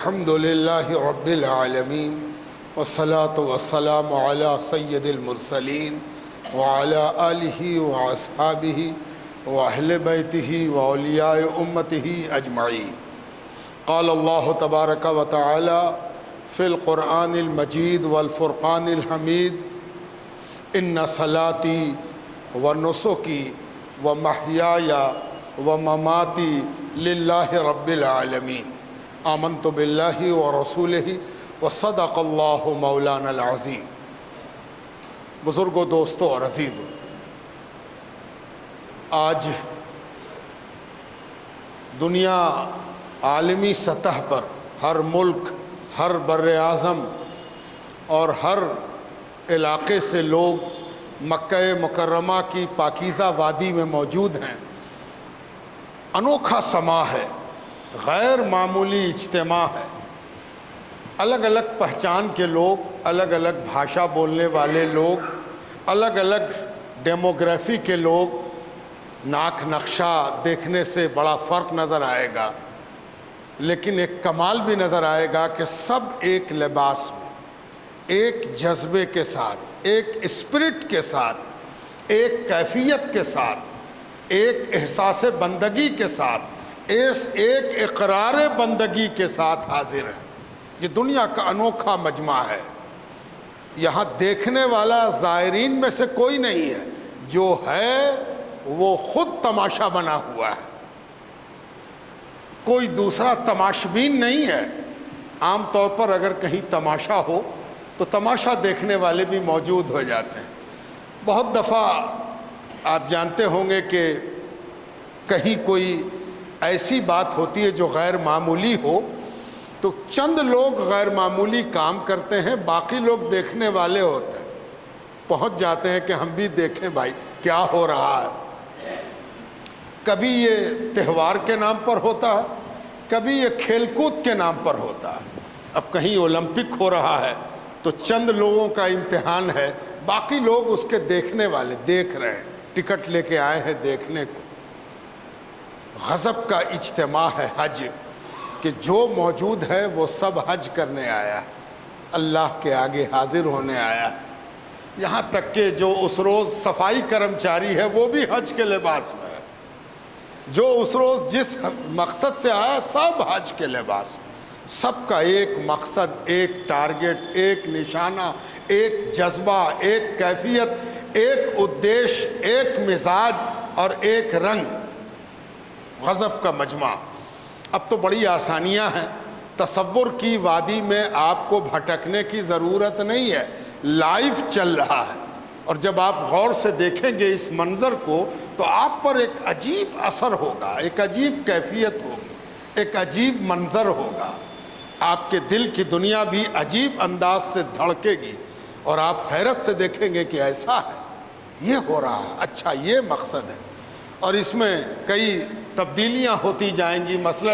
الحمد للہ رب العالمین والصلاة والسلام علی سید المرسلین وعلی آلہ واصحابہ واہل بیتہ واولیاء امتہ اجمعین۔ قال اللہ تبارک و تعالی فی القرآن المجید والفرقان الحمید ان صلاتی ونسکی ومحیای ومماتی للہ رب العالمین آمنت باللہ ورسولہ وصدق اللہ مولانا العظیم۔ بزرگوں، دوستوں اور عزیزوں، آج دنیا عالمی سطح پر ہر ملک، ہر بر اعظم اور ہر علاقے سے لوگ مکہ مکرمہ کی پاکیزہ وادی میں موجود ہیں۔ انوکھا سما ہے، غیر معمولی اجتماع ہے۔ الگ الگ پہچان کے لوگ، الگ الگ بھاشا بولنے والے لوگ، الگ الگ ڈیموگرافی کے لوگ۔ ناک نقشہ دیکھنے سے بڑا فرق نظر آئے گا، لیکن ایک کمال بھی نظر آئے گا کہ سب ایک لباس میں، ایک جذبے کے ساتھ، ایک اسپرٹ کے ساتھ، ایک کیفیت کے ساتھ، ایک احساس بندگی کے ساتھ، ایک اقرار بندگی کے ساتھ حاضر ہے۔ یہ دنیا کا انوکھا مجمع ہے۔ یہاں دیکھنے والا زائرین میں سے کوئی نہیں ہے، جو ہے وہ خود تماشا بنا ہوا ہے، کوئی دوسرا تماشبین نہیں ہے۔ عام طور پر اگر کہیں تماشا ہو تو تماشا دیکھنے والے بھی موجود ہو جاتے ہیں۔ بہت دفعہ آپ جانتے ہوں گے کہ کہیں کوئی ایسی بات ہوتی ہے جو غیر معمولی ہو تو چند لوگ غیر معمولی کام کرتے ہیں، باقی لوگ دیکھنے والے ہوتے ہیں، پہنچ جاتے ہیں کہ ہم بھی دیکھیں بھائی کیا ہو رہا ہے۔ کبھی یہ تہوار کے نام پر ہوتا ہے، کبھی یہ کھیل کود کے نام پر ہوتا ہے۔ اب کہیں اولمپک ہو رہا ہے تو چند لوگوں کا امتحان ہے، باقی لوگ اس کے دیکھنے والے دیکھ رہے ہیں، ٹکٹ لے کے آئے ہیں دیکھنے کو۔ غضب کا اجتماع ہے حج، کہ جو موجود ہے وہ سب حج کرنے آیا، اللہ کے آگے حاضر ہونے آیا۔ یہاں تک کہ جو اس روز صفائی کرمچاری ہے وہ بھی حج کے لباس میں ہے، جو اس روز جس مقصد سے آیا سب حج کے لباس میں۔ سب کا ایک مقصد، ایک ٹارگٹ، ایک نشانہ، ایک جذبہ، ایک کیفیت، ایک ادیش، ایک مزاج اور ایک رنگ۔ غضب کا مجمع۔ اب تو بڑی آسانیاں ہیں، تصور کی وادی میں آپ کو بھٹکنے کی ضرورت نہیں ہے، لائیو چل رہا ہے۔ اور جب آپ غور سے دیکھیں گے اس منظر کو تو آپ پر ایک عجیب اثر ہوگا، ایک عجیب کیفیت ہوگی، ایک عجیب منظر ہوگا۔ آپ کے دل کی دنیا بھی عجیب انداز سے دھڑکے گی اور آپ حیرت سے دیکھیں گے کہ ایسا ہے، یہ ہو رہا ہے، اچھا یہ مقصد ہے۔ اور اس میں کئی تبدیلیاں ہوتی جائیں گی۔ مثلا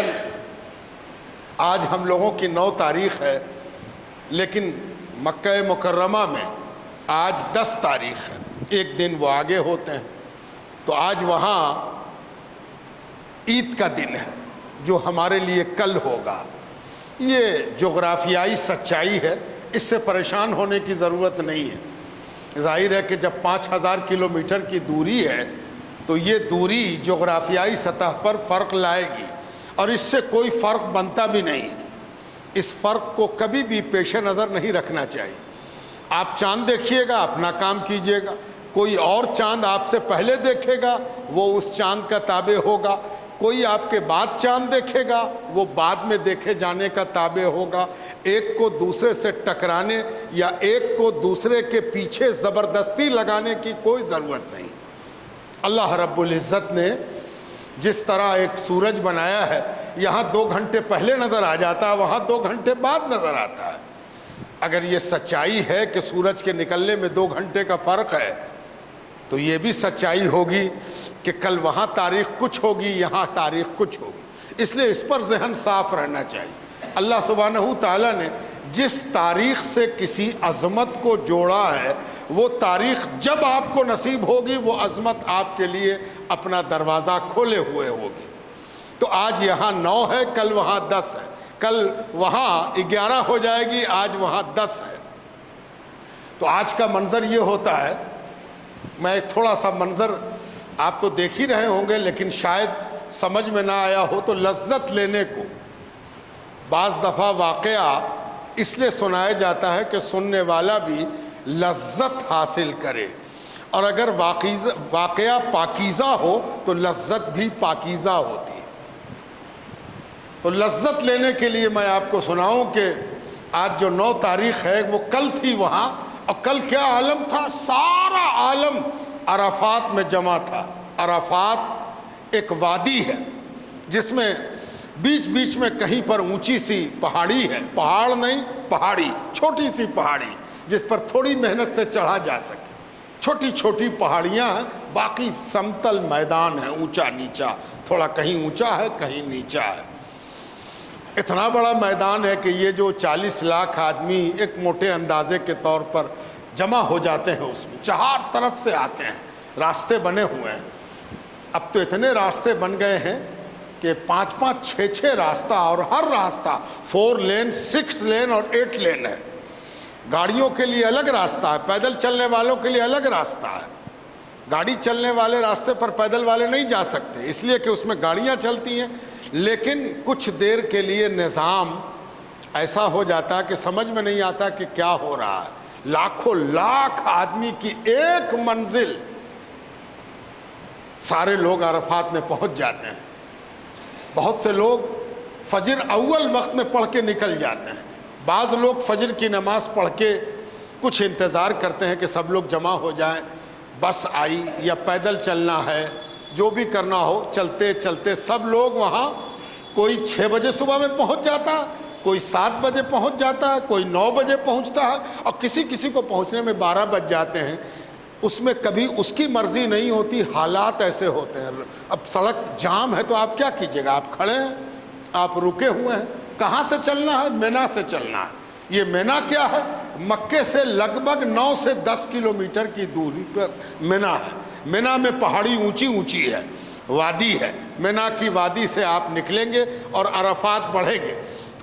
آج ہم لوگوں کی 9 تاریخ ہے، لیکن مکہ مکرمہ میں آج 10 تاریخ ہے، ایک دن وہ آگے ہوتے ہیں۔ تو آج وہاں عید کا دن ہے جو ہمارے لیے کل ہوگا۔ یہ جغرافیائی سچائی ہے، اس سے پریشان ہونے کی ضرورت نہیں ہے۔ ظاہر ہے کہ جب 5000 کلومیٹر کی دوری ہے تو یہ دوری جغرافیائی سطح پر فرق لائے گی، اور اس سے کوئی فرق بنتا بھی نہیں۔ اس فرق کو کبھی بھی پیش نظر نہیں رکھنا چاہیے۔ آپ چاند دیکھیے گا، اپنا کام کیجیے گا، کوئی اور چاند آپ سے پہلے دیکھے گا، وہ اس چاند کا تابع ہوگا، کوئی آپ کے بعد چاند دیکھے گا، وہ بعد میں دیکھے جانے کا تابع ہوگا۔ ایک کو دوسرے سے ٹکرانے یا ایک کو دوسرے کے پیچھے زبردستی لگانے کی کوئی ضرورت نہیں۔ اللہ رب العزت نے جس طرح ایک سورج بنایا ہے، یہاں 2 گھنٹے پہلے نظر آ جاتا ہے، وہاں 2 گھنٹے بعد نظر آتا ہے۔ اگر یہ سچائی ہے کہ سورج کے نکلنے میں 2 گھنٹے کا فرق ہے، تو یہ بھی سچائی ہوگی کہ کل وہاں تاریخ کچھ ہوگی، یہاں تاریخ کچھ ہوگی۔ اس لیے اس پر ذہن صاف رہنا چاہیے۔ اللہ سبحانہ تعالیٰ نے جس تاریخ سے کسی عظمت کو جوڑا ہے، وہ تاریخ جب آپ کو نصیب ہوگی وہ عظمت آپ کے لیے اپنا دروازہ کھولے ہوئے ہوگی۔ تو آج یہاں 9 ہے، کل وہاں 10 ہے، کل وہاں 11 ہو جائے گی، آج وہاں 10 ہے۔ تو آج کا منظر یہ ہوتا ہے، میں تھوڑا سا منظر آپ تو دیکھ ہی رہے ہوں گے، لیکن شاید سمجھ میں نہ آیا ہو تو لذت لینے کو بعض دفعہ واقعہ اس لیے سنایا جاتا ہے کہ سننے والا بھی لذت حاصل کرے، اور اگر واقعہ پاکیزہ ہو تو لذت بھی پاکیزہ ہوتی ہے۔ تو لذت لینے کے لیے میں آپ کو سناؤں کہ آج جو 9 تاریخ ہے وہ کل تھی وہاں، اور کل کیا عالم تھا، سارا عالم عرفات میں جمع تھا۔ عرفات ایک وادی ہے جس میں بیچ بیچ میں کہیں پر اونچی سی پہاڑی ہے، پہاڑ نہیں پہاڑی، چھوٹی سی پہاڑی جس پر تھوڑی محنت سے چڑھا جا سکے، چھوٹی چھوٹی پہاڑیاں ہیں، باقی سمتل میدان ہے، اونچا نیچا، تھوڑا کہیں اونچا ہے کہیں نیچا ہے۔ اتنا بڑا میدان ہے کہ یہ جو 40 لاکھ آدمی ایک موٹے اندازے کے طور پر جمع ہو جاتے ہیں، اس میں 4 طرف سے آتے ہیں، راستے بنے ہوئے ہیں۔ اب تو اتنے راستے بن گئے ہیں کہ 5-5 6-6 راستہ، اور ہر راستہ 4 لین 6 لین اور 8 لین ہے۔ گاڑیوں کے لیے الگ راستہ ہے، پیدل چلنے والوں کے لیے الگ راستہ ہے۔ گاڑی چلنے والے راستے پر پیدل والے نہیں جا سکتے، اس لیے کہ اس میں گاڑیاں چلتی ہیں، لیکن کچھ دیر کے لیے نظام ایسا ہو جاتا ہے کہ سمجھ میں نہیں آتا کہ کیا ہو رہا ہے۔ لاکھوں لاکھ آدمی کی ایک منزل، سارے لوگ عرفات میں پہنچ جاتے ہیں۔ بہت سے لوگ فجر اول وقت میں پڑھ کے نکل جاتے ہیں، بعض لوگ فجر کی نماز پڑھ کے کچھ انتظار کرتے ہیں کہ سب لوگ جمع ہو جائیں، بس آئی یا پیدل چلنا ہے، جو بھی کرنا ہو، چلتے چلتے سب لوگ وہاں، کوئی 6 بجے صبح میں پہنچ جاتا ہے، کوئی 7 بجے پہنچ جاتا ہے، کوئی 9 بجے پہنچتا ہے، اور کسی کو پہنچنے میں 12 بج جاتے ہیں۔ اس میں کبھی اس کی مرضی نہیں ہوتی، حالات ایسے ہوتے ہیں۔ اب سڑک جام ہے تو آپ کیا کیجیے گا، آپ کھڑے ہیں، آپ رکے ہوئے ہیں، کہاں سے چلنا ہے؟ مینا سے چلنا ہے۔ یہ مینا کیا ہے؟ مکے سے لگ بھگ 9 سے 10 کلومیٹر کی دوری پر مینا ہے۔ مینا میں پہاڑی اونچی اونچی ہے، وادی ہے، مینا کی وادی سے آپ نکلیں گے اور عرفات بڑھیں گے۔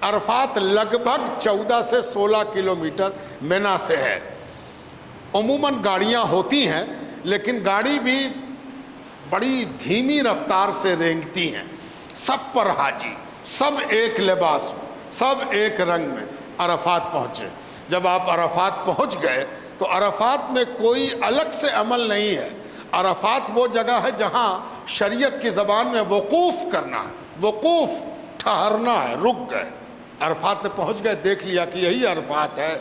عرفات لگ بھگ 14 سے 16 کلومیٹر مینا سے ہے۔ عموماً گاڑیاں ہوتی ہیں، لیکن گاڑی بھی بڑی دھیمی رفتار سے رینگتی ہیں۔ سب پر حاجی، سب ایک لباس میں، سب ایک رنگ میں عرفات پہنچے۔ جب آپ عرفات پہنچ گئے تو عرفات میں کوئی الگ سے عمل نہیں ہے۔ عرفات وہ جگہ ہے جہاں شریعت کی زبان میں وقوف کرنا ہے، وقوف، ٹھہرنا ہے، رک گئے۔ عرفات میں پہنچ گئے، دیکھ لیا کہ یہی عرفات ہے۔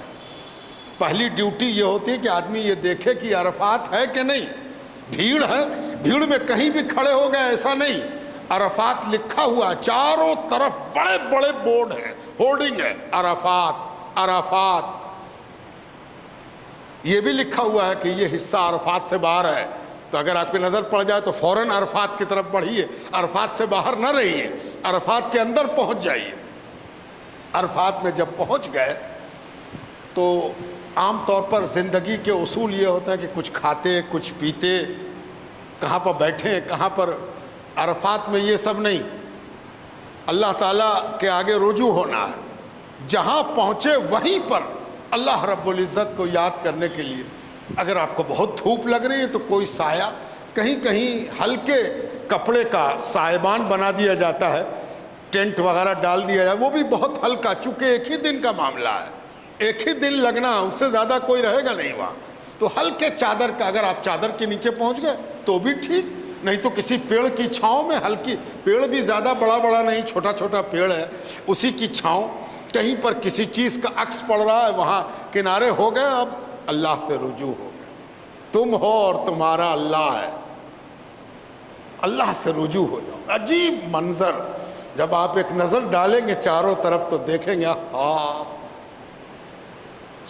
پہلی ڈیوٹی یہ ہوتی ہے کہ آدمی یہ دیکھے کہ عرفات ہے کہ نہیں۔ بھیڑ ہے، بھیڑ میں کہیں بھی کھڑے ہو گئے ایسا نہیں، عرفات لکھا ہوا، چاروں طرف بڑے بڑے بورڈ ہیں، ہورڈنگ ہے، عرفات عرفات۔ یہ بھی لکھا ہوا ہے کہ یہ حصہ عرفات سے باہر ہے، تو اگر آپ کی نظر پڑ جائے تو فوراً عرفات کی طرف بڑھیے، عرفات سے باہر نہ رہیے، عرفات کے اندر پہنچ جائیے۔ عرفات میں جب پہنچ گئے تو عام طور پر زندگی کے اصول یہ ہوتا ہے کہ کچھ کھاتے کچھ پیتے، کہاں پر بیٹھیں کہاں پر۔ عرفات میں یہ سب نہیں، اللہ تعالیٰ کے آگے رجوع ہونا ہے۔ جہاں پہنچے وہیں پر اللہ رب العزت کو یاد کرنے کے لیے، اگر آپ کو بہت دھوپ لگ رہی ہے تو کوئی سایہ، کہیں کہیں ہلکے کپڑے کا سائبان بنا دیا جاتا ہے، ٹینٹ وغیرہ ڈال دیا جائے، وہ بھی بہت ہلکا، چونکہ ایک ہی دن کا معاملہ ہے، ایک ہی دن لگنا، اس سے زیادہ کوئی رہے گا نہیں وہاں، تو ہلکے چادر کا، اگر آپ چادر کے نیچے پہنچ گئے تو بھی ٹھیک، نہیں تو کسی پیڑ کی چھاؤں میں، ہلکی، پیڑ بھی زیادہ بڑا بڑا نہیں، چھوٹا چھوٹا پیڑ ہے، اسی کی چھاؤں، کہیں پر کسی چیز کا عکس پڑ رہا ہے وہاں کنارے ہو گئے، اب اللہ سے رجوع ہو گئے، تم ہو اور تمہارا اللہ ہے، اللہ سے رجوع ہو جاؤ۔ عجیب منظر، جب آپ ایک نظر ڈالیں گے چاروں طرف تو دیکھیں گے، ہاں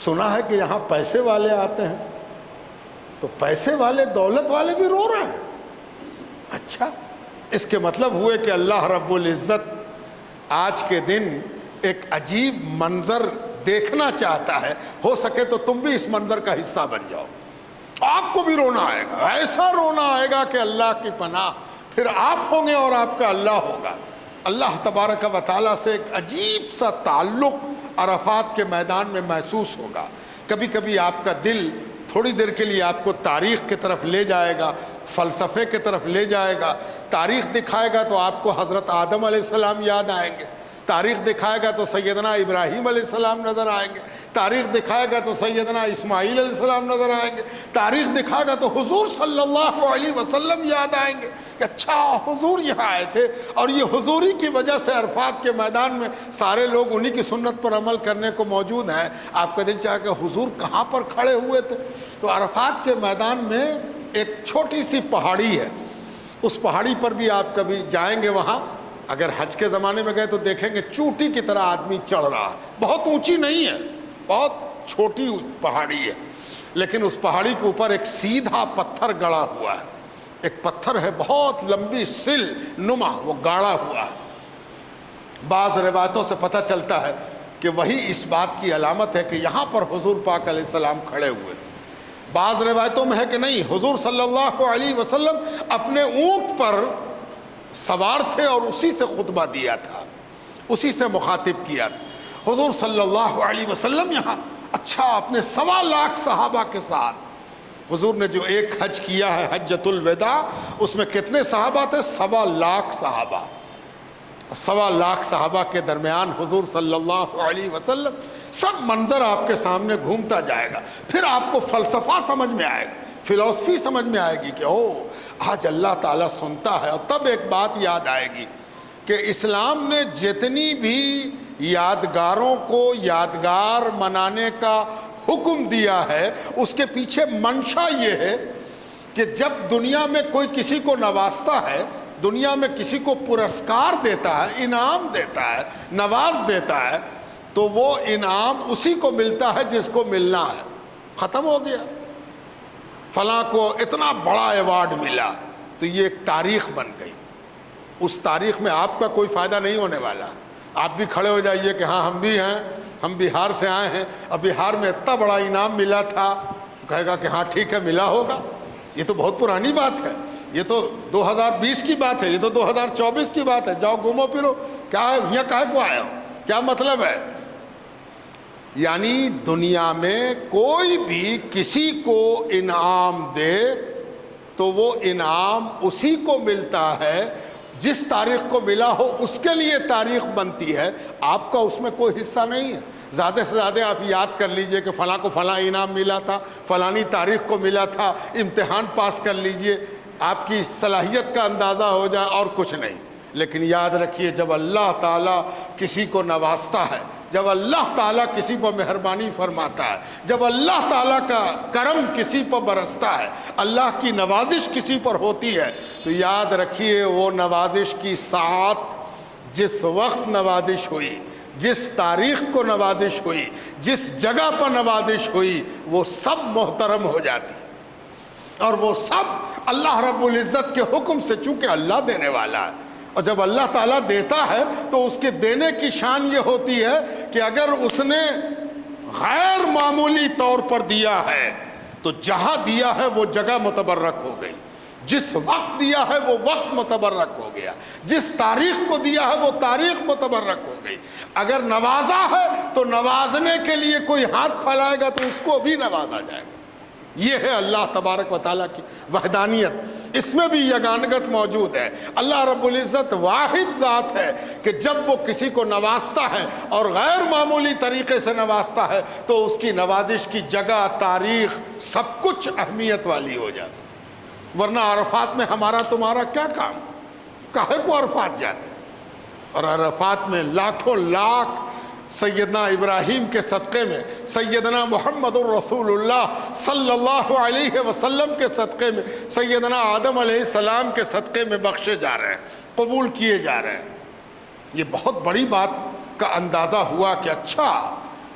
سنا ہے کہ یہاں پیسے والے آتے ہیں، تو پیسے والے، دولت والے بھی رو رہے ہیں، اچھا، اس کے مطلب ہوئے کہ اللہ رب العزت آج کے دن ایک عجیب منظر دیکھنا چاہتا ہے، ہو سکے تو تم بھی اس منظر کا حصہ بن جاؤ، آپ کو بھی رونا آئے گا، ایسا رونا آئے گا کہ اللہ کی پناہ، پھر آپ ہوں گے اور آپ کا اللہ ہوگا۔ اللہ تبارک و تعالیٰ سے ایک عجیب سا تعلق عرفات کے میدان میں محسوس ہوگا۔ کبھی کبھی آپ کا دل تھوڑی دیر کے لیے آپ کو تاریخ کی طرف لے جائے گا، فلسفے کی طرف لے جائے گا۔ تاریخ دکھائے گا تو آپ کو حضرت آدم علیہ السلام یاد آئیں گے، تاریخ دکھائے گا تو سیدنا ابراہیم علیہ السلام نظر آئیں گے، تاریخ دکھائے گا تو سیدنا اسماعیل علیہ السلام نظر آئیں گے، تاریخ دکھائے گا تو حضور صلی اللہ علیہ وسلم یاد آئیں گے کہ اچھا حضور یہاں آئے تھے، اور یہ حضوری کی وجہ سے عرفات کے میدان میں سارے لوگ انہی کی سنت پر عمل کرنے کو موجود ہیں۔ آپ کا دل چاہے کہ حضور کہاں پر کھڑے ہوئے تھے؟ تو عرفات کے میدان میں ایک چھوٹی سی پہاڑی ہے، اس پہاڑی پر بھی آپ کبھی جائیں گے، وہاں اگر حج کے زمانے میں گئے تو دیکھیں گے چوٹی کی طرح آدمی چڑھ رہا ہے، بہت اونچی نہیں ہے، بہت چھوٹی پہاڑی ہے، لیکن اس پہاڑی کے اوپر ایک سیدھا پتھر گڑا ہوا ہے، ایک پتھر ہے بہت لمبی سل نما، وہ گاڑا ہوا ہے۔ بعض روایتوں سے پتہ چلتا ہے کہ وہی اس بات کی علامت ہے کہ یہاں پر حضور پاک علیہ السلام کھڑے ہوئے تھے۔ بعض روایتوں میں ہے کہ نہیں، حضور صلی اللہ علیہ وسلم اپنے اونٹ پر سوار تھے اور اسی سے خطبہ دیا تھا، اسی سے مخاطب کیا تھا۔ حضور صلی اللہ علیہ وسلم یہاں اچھا اپنے 1.25 لاکھ صحابہ کے ساتھ، حضور نے جو ایک حج کیا ہے حجۃ الوداع، اس میں کتنے صحابہ تھے؟ 1.25 لاکھ صحابہ۔ 1.25 لاکھ صحابہ کے درمیان حضور صلی اللہ علیہ وسلم، سب منظر آپ کے سامنے گھومتا جائے گا، پھر آپ کو فلسفہ سمجھ میں آئے گا، فلسفی سمجھ میں آئے گی کہ آج اللہ تعالیٰ سنتا ہے۔ اور تب ایک بات یاد آئے گی کہ اسلام نے جتنی بھی یادگاروں کو یادگار منانے کا حکم دیا ہے، اس کے پیچھے منشا یہ ہے کہ جب دنیا میں کوئی کسی کو نوازتا ہے، دنیا میں کسی کو پرسکار دیتا ہے، انعام دیتا ہے، نواز دیتا ہے، تو وہ انعام اسی کو ملتا ہے جس کو ملنا ہے۔ ختم ہو گیا، فلاں کو اتنا بڑا ایوارڈ ملا تو یہ ایک تاریخ بن گئی، اس تاریخ میں آپ کا کوئی فائدہ نہیں ہونے والا۔ آپ بھی کھڑے ہو جائیے کہ ہاں ہم بھی ہیں، ہم بہار سے آئے ہیں، اب بہار میں اتنا بڑا انعام ملا تھا، تو کہے گا کہ ہاں ٹھیک ہے ملا ہوگا۔ یہ تو بہت پرانی بات ہے، یہ تو 2020 کی بات ہے، یہ تو 2024 کی بات ہے۔ جاؤ گھومو پھرو، کیا ہے یہاں کہے کو آئے ہو، کیا مطلب ہے؟ یعنی دنیا میں کوئی بھی کسی کو انعام دے تو وہ انعام اسی کو ملتا ہے جس تاریخ کو ملا ہو، اس کے لیے تاریخ بنتی ہے، آپ کا اس میں کوئی حصہ نہیں ہے۔ زیادہ سے زیادہ آپ یاد کر لیجئے کہ فلاں کو فلاں انعام ملا تھا، فلانی تاریخ کو ملا تھا، امتحان پاس کر لیجئے، آپ کی صلاحیت کا اندازہ ہو جائے، اور کچھ نہیں۔ لیکن یاد رکھیے، جب اللہ تعالیٰ کسی کو نوازتا ہے، جب اللہ تعالیٰ کسی پر مہربانی فرماتا ہے، جب اللہ تعالیٰ کا کرم کسی پر برستا ہے، اللہ کی نوازش کسی پر ہوتی ہے، تو یاد رکھیے وہ نوازش کی ساعت، جس وقت نوازش ہوئی، جس تاریخ کو نوازش ہوئی، جس جگہ پر نوازش ہوئی، وہ سب محترم ہو جاتی، اور وہ سب اللہ رب العزت کے حکم سے، چونکہ اللہ دینے والا ہے، اور جب اللہ تعالیٰ دیتا ہے تو اس کے دینے کی شان یہ ہوتی ہے کہ اگر اس نے غیر معمولی طور پر دیا ہے تو جہاں دیا ہے وہ جگہ متبرک ہو گئی، جس وقت دیا ہے وہ وقت متبرک ہو گیا، جس تاریخ کو دیا ہے وہ تاریخ متبرک ہو گئی۔ اگر نوازا ہے تو نوازنے کے لیے کوئی ہاتھ پھیلائے گا تو اس کو بھی نوازا جائے گا۔ یہ ہے اللہ تبارک و تعالیٰ کی وحدانیت، اس میں بھی یگانگت موجود ہے۔ اللہ رب العزت واحد ذات ہے کہ جب وہ کسی کو نوازتا ہے اور غیر معمولی طریقے سے نوازتا ہے تو اس کی نوازش کی جگہ، تاریخ، سب کچھ اہمیت والی ہو جاتی۔ ورنہ عرفات میں ہمارا تمہارا کیا کام؟ کاہے کو عرفات جاتے؟ اور عرفات میں لاکھوں لاکھ سیدنا ابراہیم کے صدقے میں، سیدنا محمد الرسول اللہ صلی اللہ علیہ وسلم کے صدقے میں، سیدنا آدم علیہ السلام کے صدقے میں بخشے جا رہے ہیں، قبول کیے جا رہے ہیں۔ یہ بہت بڑی بات کا اندازہ ہوا کہ اچھا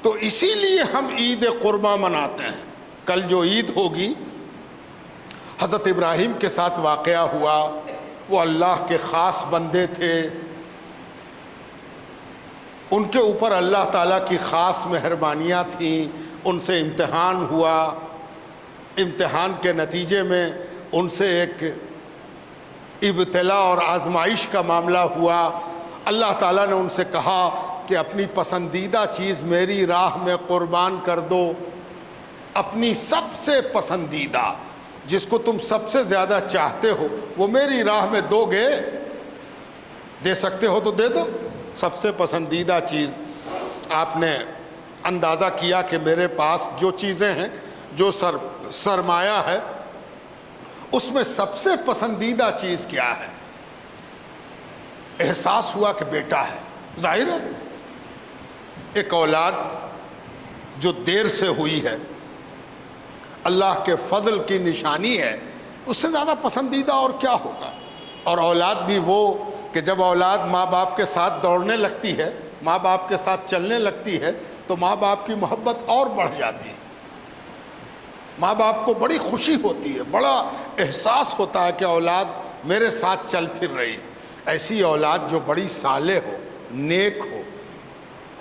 تو اسی لیے ہم عید قرباں مناتے ہیں۔ کل جو عید ہوگی، حضرت ابراہیم کے ساتھ واقعہ ہوا، وہ اللہ کے خاص بندے تھے، ان کے اوپر اللہ تعالیٰ کی خاص مہربانیاں تھیں، ان سے امتحان ہوا، امتحان کے نتیجے میں ان سے ایک ابتلا اور آزمائش کا معاملہ ہوا۔ اللہ تعالیٰ نے ان سے کہا کہ اپنی پسندیدہ چیز میری راہ میں قربان کر دو، اپنی سب سے پسندیدہ، جس کو تم سب سے زیادہ چاہتے ہو وہ میری راہ میں دو گے، دے سکتے ہو تو دے دو۔ سب سے پسندیدہ چیز آپ نے اندازہ کیا کہ میرے پاس جو چیزیں ہیں، جو سرمایہ ہے، اس میں سب سے پسندیدہ چیز کیا ہے؟ احساس ہوا کہ بیٹا ہے۔ ظاہر ہے ایک اولاد جو دیر سے ہوئی ہے، اللہ کے فضل کی نشانی ہے، اس سے زیادہ پسندیدہ اور کیا ہوگا؟ اور اولاد بھی وہ کہ جب اولاد ماں باپ کے ساتھ دوڑنے لگتی ہے، ماں باپ کے ساتھ چلنے لگتی ہے، تو ماں باپ کی محبت اور بڑھ جاتی ہے، ماں باپ کو بڑی خوشی ہوتی ہے، بڑا احساس ہوتا ہے کہ اولاد میرے ساتھ چل پھر رہی۔ ایسی اولاد جو بڑی صالح ہو، نیک ہو،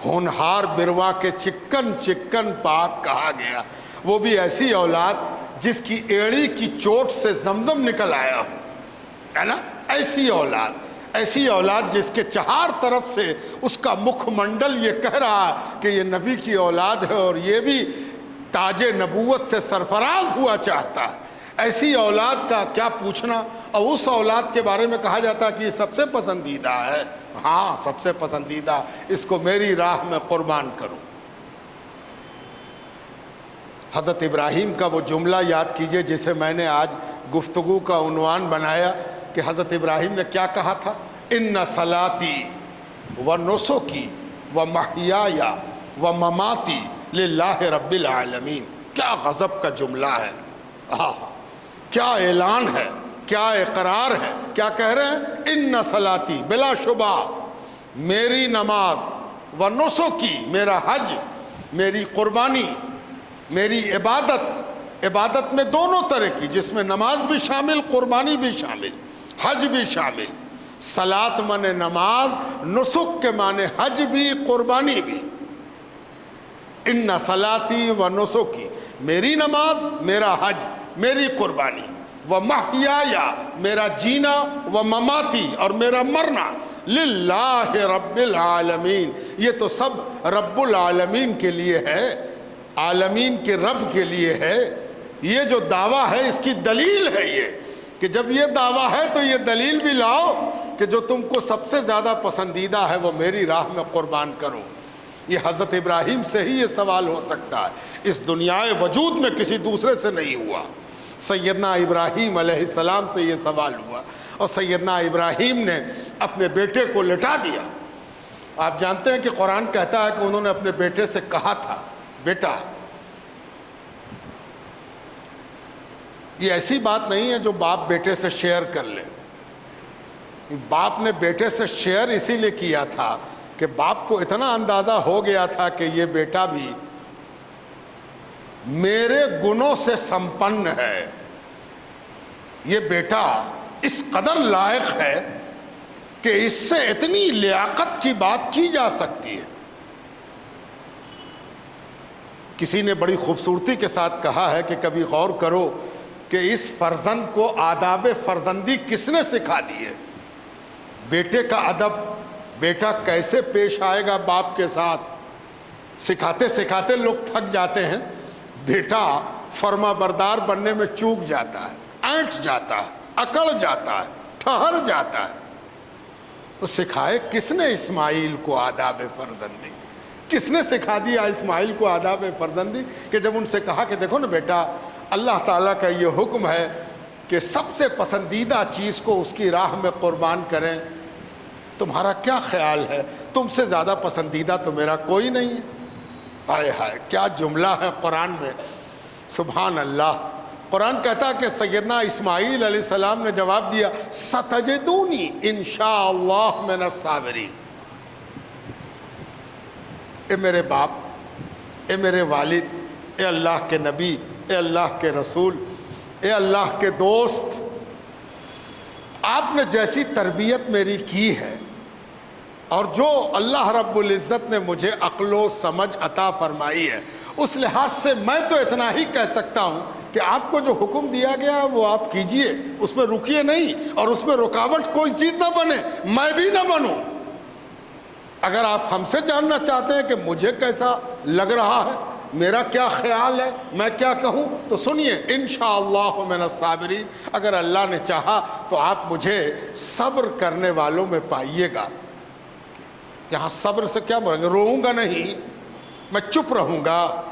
ہونہار بروا کے چکن چکن پات کہا گیا، وہ بھی ایسی اولاد جس کی ایڑی کی چوٹ سے زمزم نکل آیا ہو، ہے نا؟ ایسی اولاد جس کے چہار طرف سے اس کا مکھ منڈل یہ کہہ رہا ہے کہ یہ نبی کی اولاد ہے اور یہ بھی تاج نبوت سے سرفراز ہوا چاہتا ہے۔ ایسی اولاد کا کیا پوچھنا، اور اس اولاد کے بارے میں کہا جاتا ہے کہ یہ سب سے پسندیدہ ہے۔ ہاں سب سے پسندیدہ، اس کو میری راہ میں قربان کروں۔ حضرت ابراہیم کا وہ جملہ یاد کیجئے جسے میں نے آج گفتگو کا عنوان بنایا، کہ حضرت ابراہیم نے کیا کہا تھا؟ ان صلاتی و نسکی و محیای و مماتی للہ رب العالمین۔ کیا غضب کا جملہ ہے، کیا اعلان ہے، کیا اقرار ہے، کیا کہہ رہے ہیں؟ ان صلاتی، بلا شبہ میری نماز، و نسکی میرا حج، میری قربانی، میری عبادت میں دونوں طرح کی، جس میں نماز بھی شامل، قربانی بھی شامل، حج بھی شامل۔ صلاۃ مانے نماز، نسک کے مانے حج بھی، قربانی بھی۔ ان صلاتی و نسکی، میری نماز، میرا حج، میری قربانی، و محیایا میرا جینا، و مماتی اور میرا مرنا، للہ رب العالمین، یہ تو سب رب العالمین کے لیے ہے، عالمین کے رب کے لیے ہے۔ یہ جو دعویٰ ہے اس کی دلیل ہے یہ، کہ جب یہ دعویٰ ہے تو یہ دلیل بھی لاؤ کہ جو تم کو سب سے زیادہ پسندیدہ ہے وہ میری راہ میں قربان کرو۔ یہ حضرت ابراہیم سے ہی یہ سوال ہو سکتا ہے، اس دنیا وجود میں کسی دوسرے سے نہیں ہوا۔ سیدنا ابراہیم علیہ السلام سے یہ سوال ہوا، اور سیدنا ابراہیم نے اپنے بیٹے کو لٹا دیا۔ آپ جانتے ہیں کہ قرآن کہتا ہے کہ انہوں نے اپنے بیٹے سے کہا تھا، بیٹا، یہ ایسی بات نہیں ہے جو باپ بیٹے سے شیئر کر لے۔ باپ نے بیٹے سے شیئر اسی لیے کیا تھا کہ باپ کو اتنا اندازہ ہو گیا تھا کہ یہ بیٹا بھی میرے گنوں سے سمپن ہے، یہ بیٹا اس قدر لائق ہے کہ اس سے اتنی لیاقت کی بات کی جا سکتی ہے۔ کسی نے بڑی خوبصورتی کے ساتھ کہا ہے کہ کبھی غور کرو کہ اس فرزند کو آداب فرزندی کس نے سکھا دی ہے؟ بیٹے کا ادب، بیٹا کیسے پیش آئے گا باپ کے ساتھ، سکھاتے سکھاتے لوگ تھک جاتے ہیں۔ بیٹا فرما بردار بننے میں چوک جاتا ہے، اینٹ جاتا ہے، اکڑ جاتا ہے، ٹھہر جاتا ہے۔ تو سکھائے کس نے اسماعیل کو آداب فرزندی؟ کس نے سکھا دیا اسماعیل کو آداب فرزندی؟ کہ جب ان سے کہا کہ دیکھو نا بیٹا، اللہ تعالیٰ کا یہ حکم ہے کہ سب سے پسندیدہ چیز کو اس کی راہ میں قربان کریں، تمہارا کیا خیال ہے؟ تم سے زیادہ پسندیدہ تو میرا کوئی نہیں ہے۔ ہائے ہائے کیا جملہ ہے قرآن میں، سبحان اللہ۔ قرآن کہتا ہے کہ سیدنا اسماعیل علیہ السلام نے جواب دیا، ستجدونی انشاءاللہ من الصابرین۔ اے میرے باپ، اے میرے والد، اے اللہ کے نبی، اے اللہ کے رسول، اے اللہ کے دوست، آپ نے جیسی تربیت میری کی ہے اور جو اللہ رب العزت نے مجھے عقل و سمجھ عطا فرمائی ہے، اس لحاظ سے میں تو اتنا ہی کہہ سکتا ہوں کہ آپ کو جو حکم دیا گیا ہے وہ آپ کیجئے، اس میں رکیے نہیں، اور اس میں رکاوٹ کوئی چیز نہ بنے، میں بھی نہ بنوں۔ اگر آپ ہم سے جاننا چاہتے ہیں کہ مجھے کیسا لگ رہا ہے، میرا کیا خیال ہے، میں کیا کہوں، تو سنیے، انشاءاللہ من الصابرین، اگر اللہ نے چاہا تو آپ مجھے صبر کرنے والوں میں پائیے گا۔ یہاں صبر سے کیا مراد؟ روؤں گا نہیں، میں چپ رہوں گا،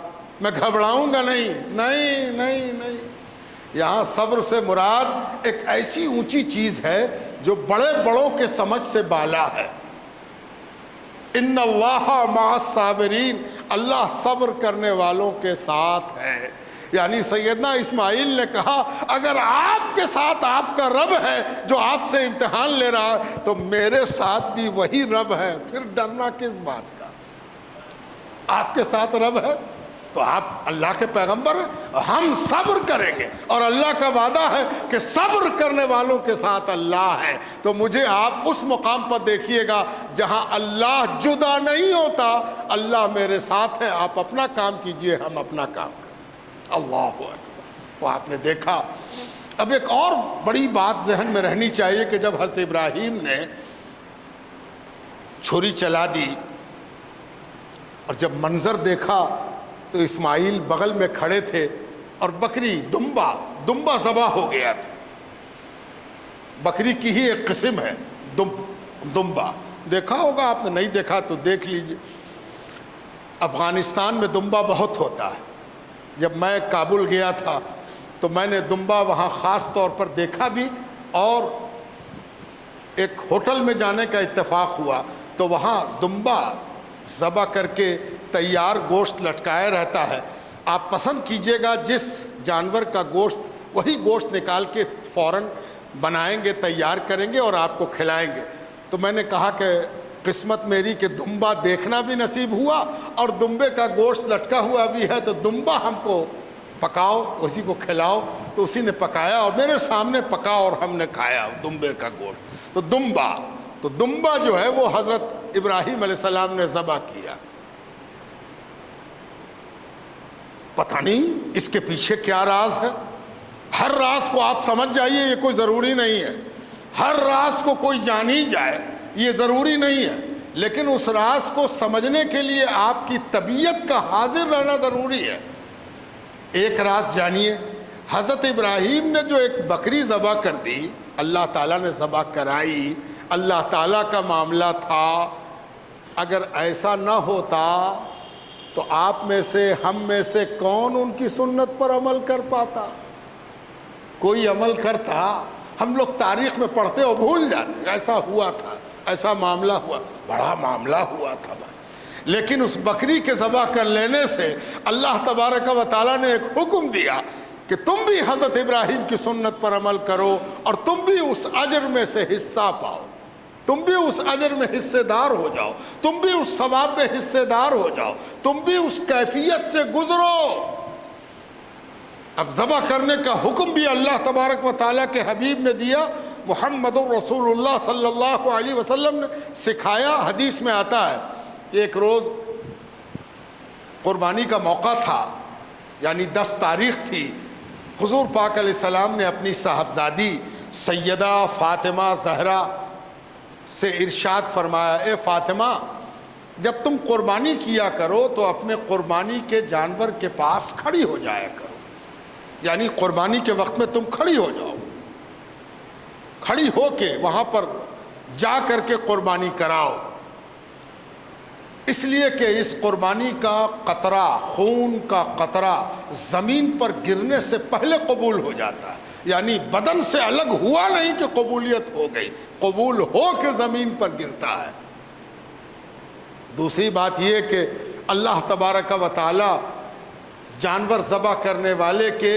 میں گھبراؤں گا نہیں، نہیں نہیں نہیں۔ یہاں صبر سے مراد ایک ایسی اونچی چیز ہے جو بڑے بڑوں کے سمجھ سے بالا ہے۔ ان اللہ مع الصابرین، اللہ صبر کرنے والوں کے ساتھ ہے۔ یعنی سیدنا اسماعیل نے کہا اگر آپ کے ساتھ آپ کا رب ہے جو آپ سے امتحان لے رہا ہے تو میرے ساتھ بھی وہی رب ہے، پھر ڈرنا کس بات کا؟ آپ کے ساتھ رب ہے تو آپ اللہ کے پیغمبر ہیں، ہم صبر کریں گے، اور اللہ کا وعدہ ہے کہ صبر کرنے والوں کے ساتھ اللہ ہے۔ تو مجھے آپ اس مقام پر دیکھیے گا جہاں اللہ جدا نہیں ہوتا، اللہ میرے ساتھ ہے، آپ اپنا کام کیجئے، ہم اپنا کام کریں۔ اللہ اکبر۔ وہ آپ نے دیکھا۔ اب ایک اور بڑی بات ذہن میں رہنی چاہیے کہ جب حضرت ابراہیم نے چھری چلا دی اور جب منظر دیکھا تو اسماعیل بغل میں کھڑے تھے اور بکری دمبا ذبح ہو گیا تھا۔ بکری کی ہی ایک قسم ہے دمبا، دیکھا ہوگا آپ نے، نہیں دیکھا تو دیکھ لیجئے۔ افغانستان میں دمبا بہت ہوتا ہے۔ جب میں کابل گیا تھا تو میں نے دمبا وہاں خاص طور پر دیکھا بھی، اور ایک ہوٹل میں جانے کا اتفاق ہوا تو وہاں دمبا ذبح کر کے تیار گوشت لٹکائے رہتا ہے۔ آپ پسند کیجئے گا جس جانور کا گوشت، وہی گوشت نکال کے فوراً بنائیں گے، تیار کریں گے اور آپ کو کھلائیں گے۔ تو میں نے کہا کہ قسمت میری کہ دمبا دیکھنا بھی نصیب ہوا اور دمبے کا گوشت لٹکا ہوا بھی ہے، تو دمبا ہم کو پکاؤ، اسی کو کھلاؤ۔ تو اسی نے پکایا اور میرے سامنے پکا اور ہم نے کھایا دمبے کا گوشت۔ تو دمبا جو ہے وہ حضرت ابراہیم علیہ السلام نے ذبح کیا۔ پتہ نہیں اس کے پیچھے کیا راز ہے۔ ہر راز کو آپ سمجھ جائیے، یہ کوئی ضروری نہیں ہے۔ ہر راز کو کوئی جان ہی جائے یہ ضروری نہیں ہے، لیکن اس راز کو سمجھنے کے لیے آپ کی طبیعت کا حاضر رہنا ضروری ہے۔ ایک راز جانیے، حضرت ابراہیم نے جو ایک بکری ذبح کر دی، اللہ تعالیٰ نے ذبح کرائی، اللہ تعالیٰ کا معاملہ تھا۔ اگر ایسا نہ ہوتا تو آپ میں سے، ہم میں سے کون ان کی سنت پر عمل کر پاتا؟ کوئی عمل کرتا؟ ہم لوگ تاریخ میں پڑھتے اور بھول جاتے، ایسا ہوا تھا، ایسا معاملہ ہوا، بڑا معاملہ ہوا تھا بھائی۔ لیکن اس بکری کے ذبح کر لینے سے اللہ تبارک و تعالیٰ نے ایک حکم دیا کہ تم بھی حضرت ابراہیم کی سنت پر عمل کرو اور تم بھی اس اجر میں سے حصہ پاؤ، تم بھی اس اجر میں حصے دار ہو جاؤ، تم بھی اس ثواب میں حصے دار ہو جاؤ، تم بھی اس کیفیت سے گزرو۔ اب ذبح کرنے کا حکم بھی اللہ تبارک و تعالیٰ کے حبیب نے دیا، محمد رسول اللہ صلی اللہ علیہ وسلم نے سکھایا۔ حدیث میں آتا ہے کہ ایک روز قربانی کا موقع تھا، یعنی 10 تاریخ تھی۔ حضور پاک علیہ السلام نے اپنی صاحبزادی سیدہ فاطمہ زہرا سے ارشاد فرمایا، اے فاطمہ، جب تم قربانی کیا کرو تو اپنے قربانی کے جانور کے پاس کھڑی ہو جایا کرو، یعنی قربانی کے وقت میں تم کھڑی ہو جاؤ، کھڑی ہو کے وہاں پر جا کر کے قربانی کراؤ، اس لیے کہ اس قربانی کا قطرہ، خون کا قطرہ زمین پر گرنے سے پہلے قبول ہو جاتا ہے، یعنی بدن سے الگ ہوا نہیں کہ قبولیت ہو گئی، قبول ہو کے زمین پر گرتا ہے۔ دوسری بات یہ کہ اللہ تبارک و تعالی جانور ذبح کرنے والے کے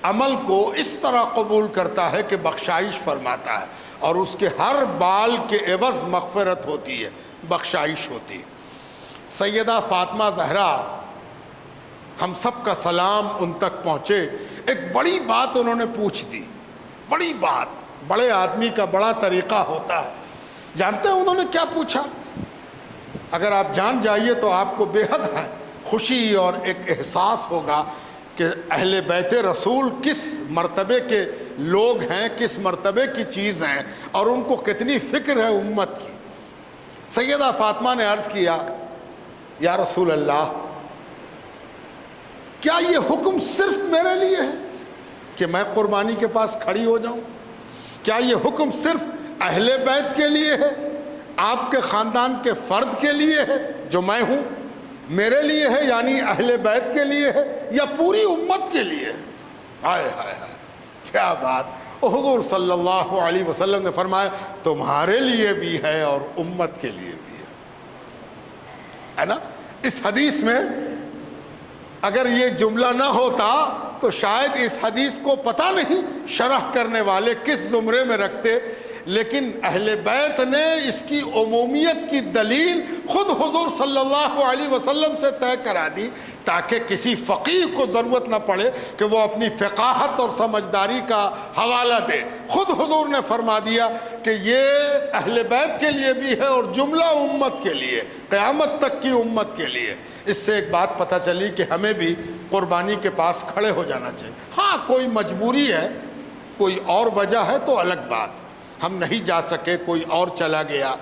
عمل کو اس طرح قبول کرتا ہے کہ بخشائش فرماتا ہے، اور اس کے ہر بال کے عوض مغفرت ہوتی ہے، بخشائش ہوتی ہے۔ سیدہ فاطمہ زہرا، ہم سب کا سلام ان تک پہنچے، ایک بڑی بات انہوں نے پوچھ دی، بڑی بات، بڑے آدمی کا بڑا طریقہ ہوتا ہے۔ جانتے ہیں انہوں نے کیا پوچھا؟ اگر آپ جان جائیے تو آپ کو بے حد خوشی اور ایک احساس ہوگا کہ اہل بیت رسول کس مرتبے کے لوگ ہیں، کس مرتبے کی چیز ہیں، اور ان کو کتنی فکر ہے امت کی۔ سیدہ فاطمہ نے عرض کیا یا رسول اللہ کیا یہ حکم صرف میرے لیے ہے کہ میں قربانی کے پاس کھڑی ہو جاؤں؟ کیا یہ حکم صرف اہل بیت کے لیے ہے، آپ کے خاندان کے فرد کے لیے ہے جو میں ہوں، میرے لیے ہے یعنی اہل بیت کے لیے ہے، یا پوری امت کے لیے ہے؟ ہائے ہائے ہائے کیا بات! حضور صلی اللہ علیہ وسلم نے فرمایا تمہارے لیے بھی ہے اور امت کے لیے بھی ہے نا؟ اس حدیث میں اگر یہ جملہ نہ ہوتا تو شاید اس حدیث کو پتہ نہیں شرح کرنے والے کس زمرے میں رکھتے، لیکن اہل بیت نے اس کی عمومیت کی دلیل خود حضور صلی اللہ علیہ وسلم سے طے کرا دی تاکہ کسی فقیہ کو ضرورت نہ پڑے کہ وہ اپنی فقاہت اور سمجھداری کا حوالہ دے۔ خود حضور نے فرما دیا کہ یہ اہل بیت کے لیے بھی ہے اور جملہ امت کے لیے، قیامت تک کی امت کے لیے۔ اس سے ایک بات پتہ چلی کہ ہمیں بھی قربانی کے پاس کھڑے ہو جانا چاہیے۔ ہاں کوئی مجبوری ہے، کوئی اور وجہ ہے تو الگ بات، ہم نہیں جا سکے، کوئی اور چلا گیا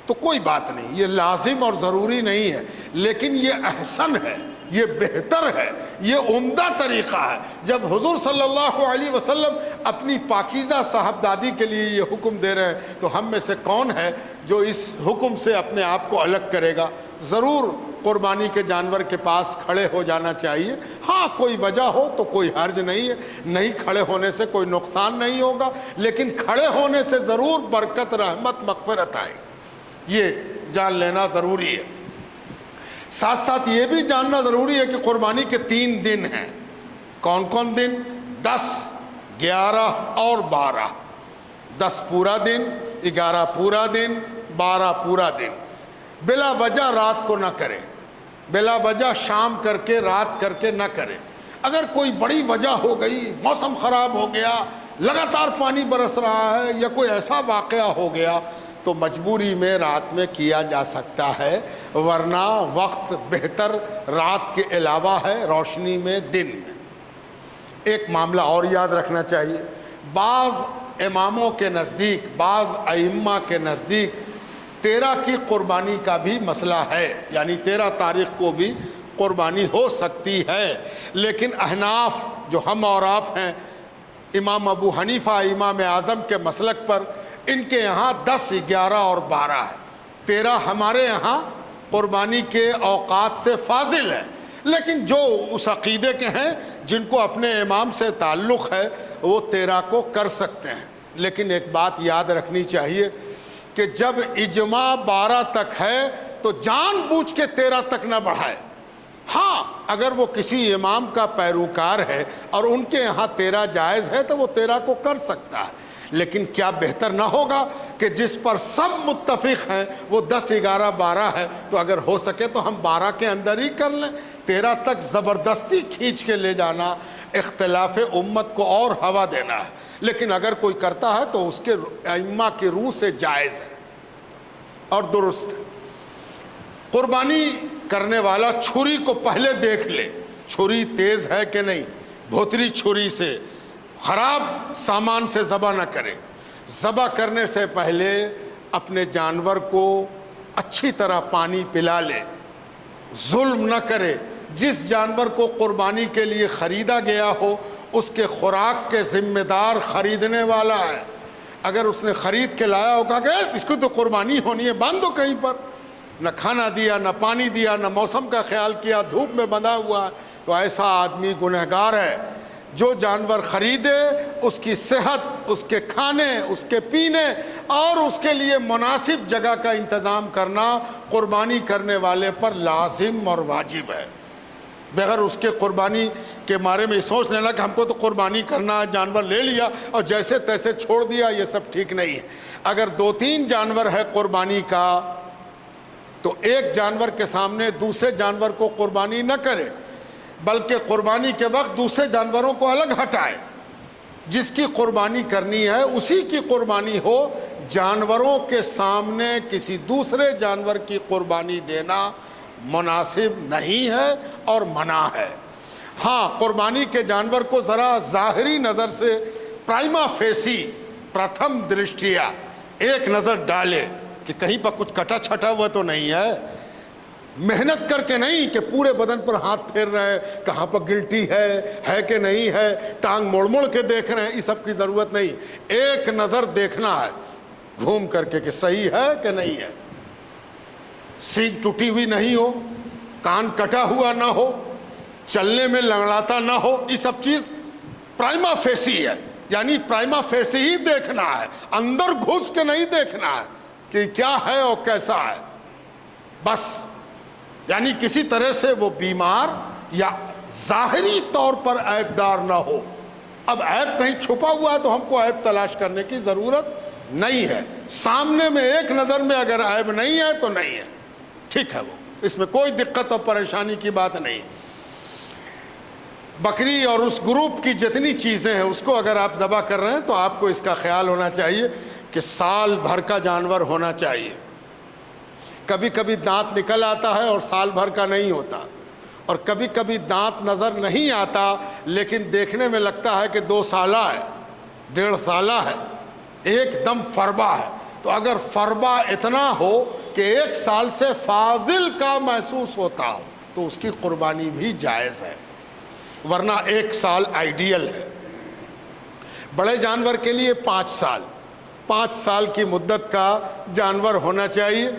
تو کوئی بات نہیں، یہ لازم اور ضروری نہیں ہے، لیکن یہ احسن ہے، یہ بہتر ہے، یہ عمدہ طریقہ ہے۔ جب حضور صلی اللہ علیہ وسلم اپنی پاکیزہ صاحبزادی کے لیے یہ حکم دے رہے ہیں تو ہم میں سے کون ہے جو اس حکم سے اپنے آپ کو الگ کرے گا؟ ضرور قربانی کے جانور کے پاس کھڑے ہو جانا چاہیے۔ ہاں کوئی وجہ ہو تو کوئی حرج نہیں ہے، نہیں کھڑے ہونے سے کوئی نقصان نہیں ہوگا، لیکن کھڑے ہونے سے ضرور برکت، رحمت، مغفرت آئے گی، یہ جان لینا ضروری ہے۔ ساتھ ساتھ یہ بھی جاننا ضروری ہے کہ قربانی کے 3 دن ہیں۔ کون کون دن؟ 10، 11 اور 12۔ 10 پورا دن، 11 پورا دن، 12 پورا دن۔ بلا وجہ رات کو نہ کرے، بلا وجہ شام کر کے رات کر کے نہ کرے۔ اگر کوئی بڑی وجہ ہو گئی، موسم خراب ہو گیا، لگاتار پانی برس رہا ہے، یا کوئی ایسا واقعہ ہو گیا تو مجبوری میں رات میں کیا جا سکتا ہے، ورنہ وقت بہتر رات کے علاوہ ہے، روشنی میں، دن میں۔ ایک معاملہ اور یاد رکھنا چاہیے، بعض اماموں کے نزدیک، بعض ائمہ کے نزدیک 13 کی قربانی کا بھی مسئلہ ہے، یعنی 13 تاریخ کو بھی قربانی ہو سکتی ہے، لیکن احناف جو ہم اور آپ ہیں، امام ابو حنیفہ امام اعظم کے مسلک پر، ان کے یہاں 10، 11 اور 12 ہے۔ 13 ہمارے یہاں قربانی کے اوقات سے فاضل ہے، لیکن جو اس عقیدے کے ہیں جن کو اپنے امام سے تعلق ہے وہ 13 کو کر سکتے ہیں۔ لیکن ایک بات یاد رکھنی چاہیے کہ جب اجماع 12 تک ہے تو جان بوجھ کے 13 تک نہ بڑھائے۔ ہاں اگر وہ کسی امام کا پیروکار ہے اور ان کے یہاں 13 جائز ہے تو وہ 13 کو کر سکتا ہے، لیکن کیا بہتر نہ ہوگا کہ جس پر سب متفق ہیں وہ 10، 11، 12 ہے، تو اگر ہو سکے تو ہم 12 کے اندر ہی کر لیں۔ 13 تک زبردستی کھینچ کے لے جانا اختلاف امت کو اور ہوا دینا ہے، لیکن اگر کوئی کرتا ہے تو اس کے ائمہ کی روح سے جائز ہے اور درست ہے۔ قربانی کرنے والا چھری کو پہلے دیکھ لے، چھری تیز ہے کہ نہیں، بھوتری چھری سے، خراب سامان سے ذبح نہ کرے۔ ذبح کرنے سے پہلے اپنے جانور کو اچھی طرح پانی پلا لے، ظلم نہ کرے۔ جس جانور کو قربانی کے لیے خریدا گیا ہو اس کے خوراک کے ذمہ دار خریدنے والا ہے۔ اگر اس نے خرید کے لایا ہوگا کہ اس کو تو قربانی ہونی ہے، باندھ دو کہیں پر، نہ کھانا دیا، نہ پانی دیا، نہ موسم کا خیال کیا، دھوپ میں بندھا ہوا ہے، تو ایسا آدمی گنہگار ہے۔ جو جانور خریدے اس کی صحت، اس کے کھانے، اس کے پینے اور اس کے لیے مناسب جگہ کا انتظام کرنا قربانی کرنے والے پر لازم اور واجب ہے۔ بغیر اس کے قربانی کے بارے میں سوچ لینا کہ ہم کو تو قربانی کرنا ہے، جانور لے لیا اور جیسے تیسے چھوڑ دیا، یہ سب ٹھیک نہیں ہے۔ اگر 2-3 جانور ہے قربانی کا تو ایک جانور کے سامنے دوسرے جانور کو قربانی نہ کرے، بلکہ قربانی کے وقت دوسرے جانوروں کو الگ ہٹائے۔ جس کی قربانی کرنی ہے اسی کی قربانی ہو، جانوروں کے سامنے کسی دوسرے جانور کی قربانی دینا مناسب نہیں ہے اور منع ہے۔ ہاں قربانی کے جانور کو ذرا ظاہری نظر سے، پرائما فیسی، پرتھم درشٹیا ایک نظر ڈالے کہ کہیں پر کچھ کٹا چھٹا ہوا تو نہیں ہے، محنت کر کے نہیں کہ پورے بدن پر ہاتھ پھیر رہے ہیں کہاں پر گلٹی ہے کہ نہیں ہے، ٹانگ موڑ موڑ کے دیکھ رہے ہیں، اس سب کی ضرورت نہیں، ایک نظر دیکھنا ہے گھوم کر کے کہ صحیح ہے کہ نہیں ہے، سینگ ٹوٹی ہوئی نہیں ہو، کان کٹا ہوا نہ ہو، چلنے میں لنگڑاتا نہ ہو، یہ سب چیز پرائما فیسی ہے، یعنی پرائما فیسی ہی دیکھنا ہے، اندر گھس کے نہیں دیکھنا ہے کہ کیا ہے اور کیسا ہے، بس یعنی کسی طرح سے وہ بیمار یا ظاہری طور پر عیب دار نہ ہو۔ اب عیب کہیں چھپا ہوا ہے تو ہم کو عیب تلاش کرنے کی ضرورت نہیں ہے، سامنے میں ایک نظر میں اگر عیب نہیں ہے تو نہیں ہے، ٹھیک ہے، وہ اس میں کوئی دقت اور پریشانی کی بات نہیں۔ بکری اور اس گروپ کی جتنی چیزیں ہیں اس کو اگر آپ ذبح کر رہے ہیں تو آپ کو اس کا خیال ہونا چاہیے کہ سال بھر کا جانور ہونا چاہیے۔ کبھی کبھی دانت نکل آتا ہے اور سال بھر کا نہیں ہوتا، اور کبھی کبھی دانت نظر نہیں آتا لیکن دیکھنے میں لگتا ہے کہ 2 سالہ ہے، 1.5 سالہ ہے، ایک دم فربا ہے، تو اگر فربا اتنا ہو کہ 1 سال سے فاضل کا محسوس ہوتا ہو تو اس کی قربانی بھی جائز ہے، ورنہ 1 سال آئیڈیل ہے۔ بڑے جانور کے لیے 5 سال کی مدت کا جانور ہونا چاہیے۔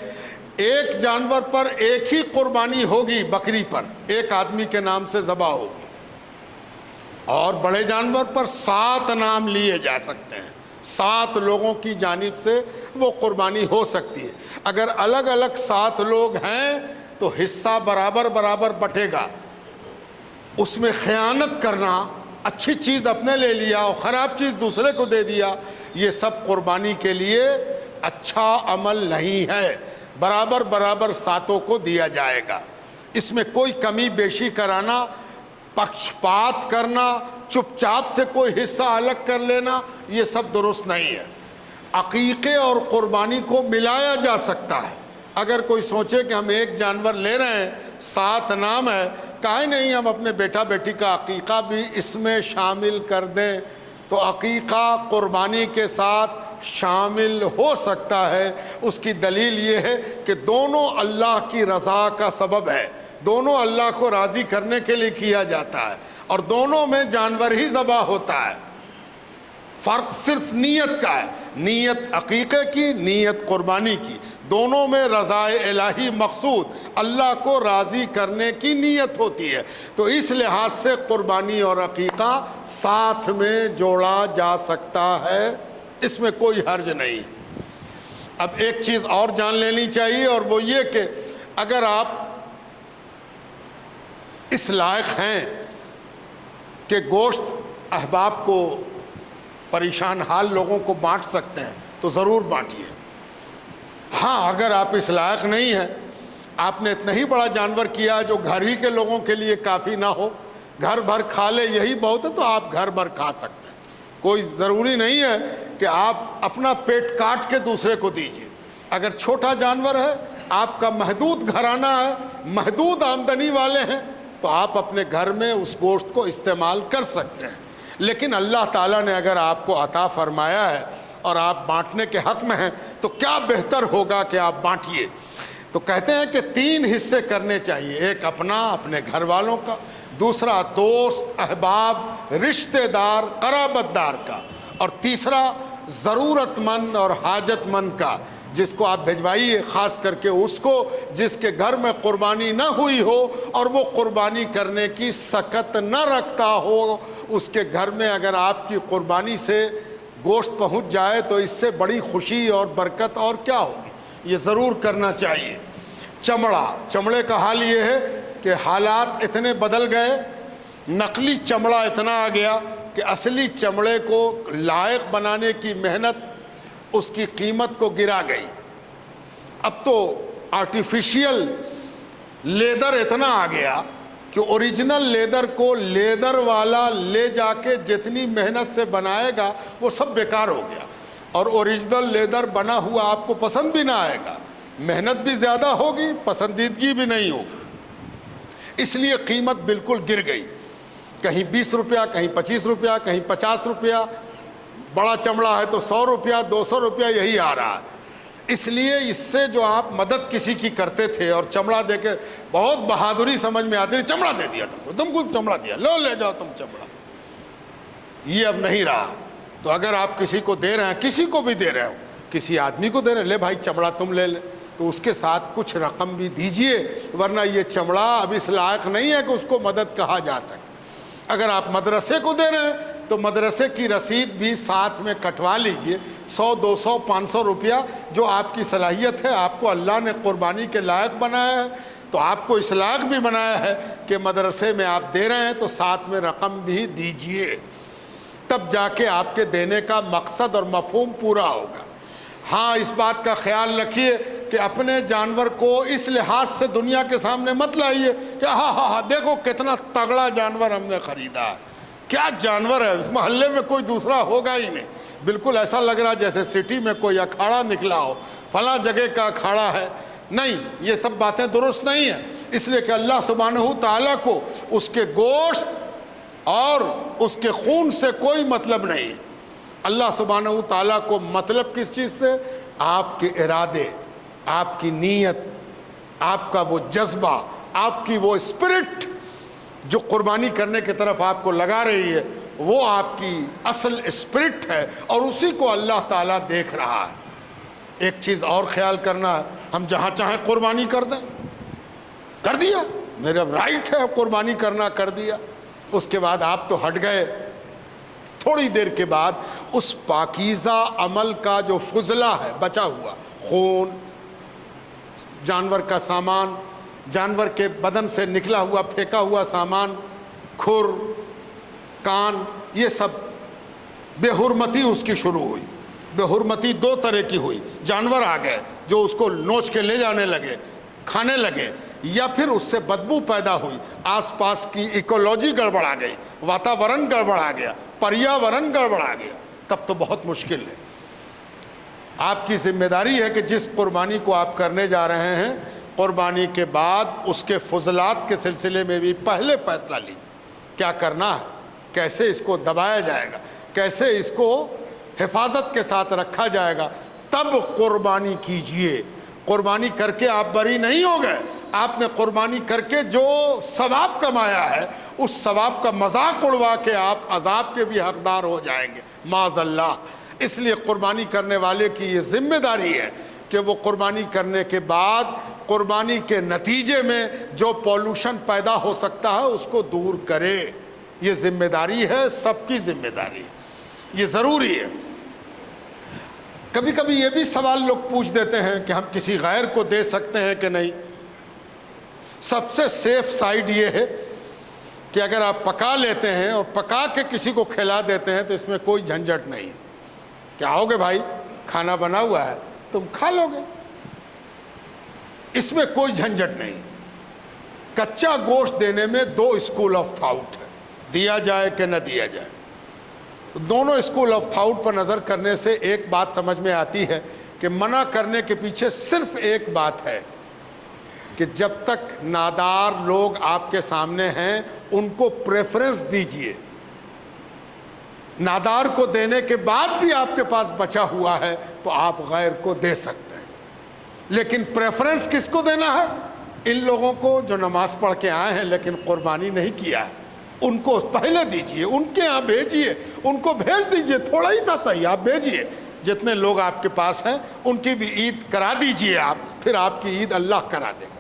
ایک جانور پر ایک ہی قربانی ہوگی، بکری پر ایک آدمی کے نام سے ذبح ہوگی، اور بڑے جانور پر 7 نام لیے جا سکتے ہیں، 7 لوگوں کی جانب سے وہ قربانی ہو سکتی ہے۔ اگر الگ الگ 7 لوگ ہیں تو حصہ برابر برابر بٹے گا، اس میں خیانت کرنا، اچھی چیز اپنے لے لیا اور خراب چیز دوسرے کو دے دیا، یہ سب قربانی کے لیے اچھا عمل نہیں ہے، برابر برابر 7 کو دیا جائے گا۔ اس میں کوئی کمی بیشی کرانا، پکشپات کرنا، چپ چاپ سے کوئی حصہ الگ کر لینا، یہ سب درست نہیں ہے۔ عقیقے اور قربانی کو ملایا جا سکتا ہے۔ اگر کوئی سوچے کہ ہم ایک جانور لے رہے ہیں، 7 نام ہے، کاہے نہیں ہم اپنے بیٹا بیٹی کا عقیقہ بھی اس میں شامل کر دیں، تو عقیقہ قربانی کے ساتھ شامل ہو سکتا ہے۔ اس کی دلیل یہ ہے کہ دونوں اللہ کی رضا کا سبب ہے، دونوں اللہ کو راضی کرنے کے لیے کیا جاتا ہے، اور دونوں میں جانور ہی ذبح ہوتا ہے، فرق صرف نیت کا ہے، نیت عقیقے کی، نیت قربانی کی، دونوں میں رضا الہی مقصود، اللہ کو راضی کرنے کی نیت ہوتی ہے، تو اس لحاظ سے قربانی اور عقیقہ ساتھ میں جوڑا جا سکتا ہے، اس میں کوئی حرج نہیں۔ اب ایک چیز اور جان لینی چاہیے، اور وہ یہ کہ اگر آپ اس لائق ہیں کہ گوشت احباب کو، پریشان حال لوگوں کو بانٹ سکتے ہیں تو ضرور بانٹیے۔ ہاں، اگر آپ اس لائق نہیں ہیں، آپ نے اتنا ہی بڑا جانور کیا جو گھر ہی کے لوگوں کے لیے کافی نہ ہو، گھر بھر کھا لے یہی بہت ہے، تو آپ گھر بھر کھا سکتے ہیں، کوئی ضروری نہیں ہے کہ آپ اپنا پیٹ کاٹ کے دوسرے کو دیجیے۔ اگر چھوٹا جانور ہے، آپ کا محدود گھرانہ ہے، محدود آمدنی والے ہیں، تو آپ اپنے گھر میں اس گوشت کو استعمال کر سکتے ہیں، لیکن اللہ تعالیٰ نے اگر آپ کو عطا فرمایا ہے اور آپ بانٹنے کے حق میں ہیں تو کیا بہتر ہوگا کہ آپ بانٹیے۔ تو کہتے ہیں کہ 3 حصے کرنے چاہیے، ایک اپنا، اپنے گھر والوں کا، دوسرا دوست احباب رشتہ دار قرابت دار کا، اور تیسرا ضرورت مند اور حاجت مند کا، جس کو آپ بھجوائیے، خاص کر کے اس کو جس کے گھر میں قربانی نہ ہوئی ہو اور وہ قربانی کرنے کی سکت نہ رکھتا ہو، اس کے گھر میں اگر آپ کی قربانی سے گوشت پہنچ جائے تو اس سے بڑی خوشی اور برکت اور کیا ہوگی، یہ ضرور کرنا چاہیے۔ چمڑے کا حال یہ ہے کہ حالات اتنے بدل گئے، نقلی چمڑا اتنا آ گیا کہ اصلی چمڑے کو لائق بنانے کی محنت، اس کی قیمت کو گرا گئی۔ اب تو آرٹیفیشیل لیدر اتنا آ گیا کہ اوریجنل لیدر کو لیدر والا لے جا کے جتنی محنت سے بنائے گا وہ سب بیکار ہو گیا، اور اوریجنل لیدر بنا ہوا آپ کو پسند بھی نہ آئے گا، محنت بھی زیادہ ہوگی، پسندیدگی بھی نہیں ہوگی، اس لیے قیمت بالکل گر گئی، کہیں 20 روپیہ، کہیں 25 روپیہ، کہیں 50 روپیہ، بڑا چمڑا ہے تو 100 روپیہ، 200 روپیہ یہی آ رہا ہے۔ اس لیے اس سے جو آپ مدد کسی کی کرتے تھے اور چمڑا دے کے بہت بہادری سمجھ میں آتی تھی، چمڑا دے دیا تم کو چمڑا دیا، لو لے جاؤ تم چمڑا، یہ اب نہیں رہا۔ تو اگر آپ کسی کو دے رہے ہیں، کسی کو بھی دے رہے ہو، کسی آدمی کو دے رہے ہیں، لے بھائی چمڑا تم لے لے، تو اس کے ساتھ کچھ رقم بھی دیجئے، ورنہ یہ چمڑا اب اس لائق نہیں ہے کہ اس کو مدد کہا جا سکے۔ اگر آپ مدرسے کو دے رہے ہیں تو مدرسے کی رسید بھی ساتھ میں کٹوا لیجئے، 100 200 500 روپیہ جو آپ کی صلاحیت ہے، آپ کو اللہ نے قربانی کے لائق بنایا ہے تو آپ کو اس لائق بھی بنایا ہے کہ مدرسے میں آپ دے رہے ہیں تو ساتھ میں رقم بھی دیجئے، تب جا کے آپ کے دینے کا مقصد اور مفہوم پورا ہوگا۔ ہاں اس بات کا خیال رکھیے کہ اپنے جانور کو اس لحاظ سے دنیا کے سامنے مت لائیے کہ ہاں دیکھو کتنا تگڑا جانور ہم نے خریدا ہے، کیا جانور ہے، اس محلے میں کوئی دوسرا ہوگا ہی نہیں، بالکل ایسا لگ رہا جیسے سٹی میں کوئی اکھاڑا نکلا ہو، فلاں جگہ کا اکھاڑا ہے۔ نہیں، یہ سب باتیں درست نہیں ہیں، اس لیے کہ اللہ سبحانہ تعالیٰ کو اس کے گوشت اور اس کے خون سے کوئی مطلب نہیں۔ اللہ سبحانہ تعالیٰ کو مطلب کس چیز سے؟ آپ کے ارادے، آپ کی نیت، آپ کا وہ جذبہ، آپ کی وہ اسپرٹ جو قربانی کرنے کی طرف آپ کو لگا رہی ہے، وہ آپ کی اصل اسپرٹ ہے اور اسی کو اللہ تعالیٰ دیکھ رہا ہے۔ ایک چیز اور خیال کرنا ہے، ہم جہاں چاہیں قربانی کر دیں، کر دیا، میرا رائٹ ہے قربانی کرنا، کر دیا، اس کے بعد آپ تو ہٹ گئے، تھوڑی دیر کے بعد اس پاکیزہ عمل کا جو فضلہ ہے بچا ہوا، خون، جانور کا سامان، جانور کے بدن سے نکلا ہوا پھینکا ہوا سامان، کھر، کان، یہ سب بے حرمتی اس کی شروع ہوئی۔ بے حرمتی دو طرح کی ہوئی، جانور آ گئے جو اس کو نوچ کے لے جانے لگے، کھانے لگے، یا پھر اس سے بدبو پیدا ہوئی، آس پاس کی ایکولوجی گڑبڑا گئی، واتاورن گڑبڑا گیا، پریاورن گڑبڑا گیا، تب تو بہت مشکل ہے۔ آپ کی ذمہ داری ہے کہ جس قربانی کو آپ کرنے جا رہے ہیں، قربانی کے بعد اس کے فضلات کے سلسلے میں بھی پہلے فیصلہ لیجیے، کیا کرنا ہے، کیسے اس کو دبایا جائے گا، کیسے اس کو حفاظت کے ساتھ رکھا جائے گا، تب قربانی کیجئے۔ قربانی کر کے آپ بری نہیں ہو گئے، آپ نے قربانی کر کے جو ثواب کمایا ہے اس ثواب کا مذاق اڑوا کے آپ عذاب کے بھی حقدار ہو جائیں گے، معاذ اللہ۔ اس لیے قربانی کرنے والے کی یہ ذمہ داری ہے کہ وہ قربانی کرنے کے بعد قربانی کے نتیجے میں جو پولوشن پیدا ہو سکتا ہے اس کو دور کرے۔ یہ ذمہ داری ہے، سب کی ذمہ داری ہے، یہ ضروری ہے۔ کبھی کبھی یہ بھی سوال لوگ پوچھ دیتے ہیں کہ ہم کسی غیر کو دے سکتے ہیں کہ نہیں۔ سب سے سیف سائڈ یہ ہے کہ اگر آپ پکا لیتے ہیں اور پکا کے کسی کو کھلا دیتے ہیں تو اس میں کوئی جھنجھٹ نہیں۔ کیا ہوگے بھائی، کھانا بنا ہوا ہے تم کھا لو گے، اس میں کوئی جھنجھٹ نہیں۔ کچا گوشت دینے میں دو اسکول آف تھاٹ ہے، دیا جائے کہ نہ دیا جائے۔ دونوں اسکول آف تھاٹ پر نظر کرنے سے ایک بات سمجھ میں آتی ہے کہ منع کرنے کے پیچھے صرف ایک بات ہے کہ جب تک نادار لوگ آپ کے سامنے ہیں ان کو پریفرنس دیجئے۔ نادار کو دینے کے بعد بھی آپ کے پاس بچا ہوا ہے تو آپ غیر کو دے سکتے ہیں، لیکن پریفرنس کس کو دینا ہے؟ ان لوگوں کو جو نماز پڑھ کے آئے ہیں لیکن قربانی نہیں کیا ہے، ان کو پہلے دیجئے، ان کے ہاں بھیجئے، ان کو بھیج دیجئے، تھوڑا ہی تھا صحیح، آپ بھیجئے۔ جتنے لوگ آپ کے پاس ہیں ان کی بھی عید کرا دیجئے آپ، پھر آپ کی عید اللہ کرا دے گا۔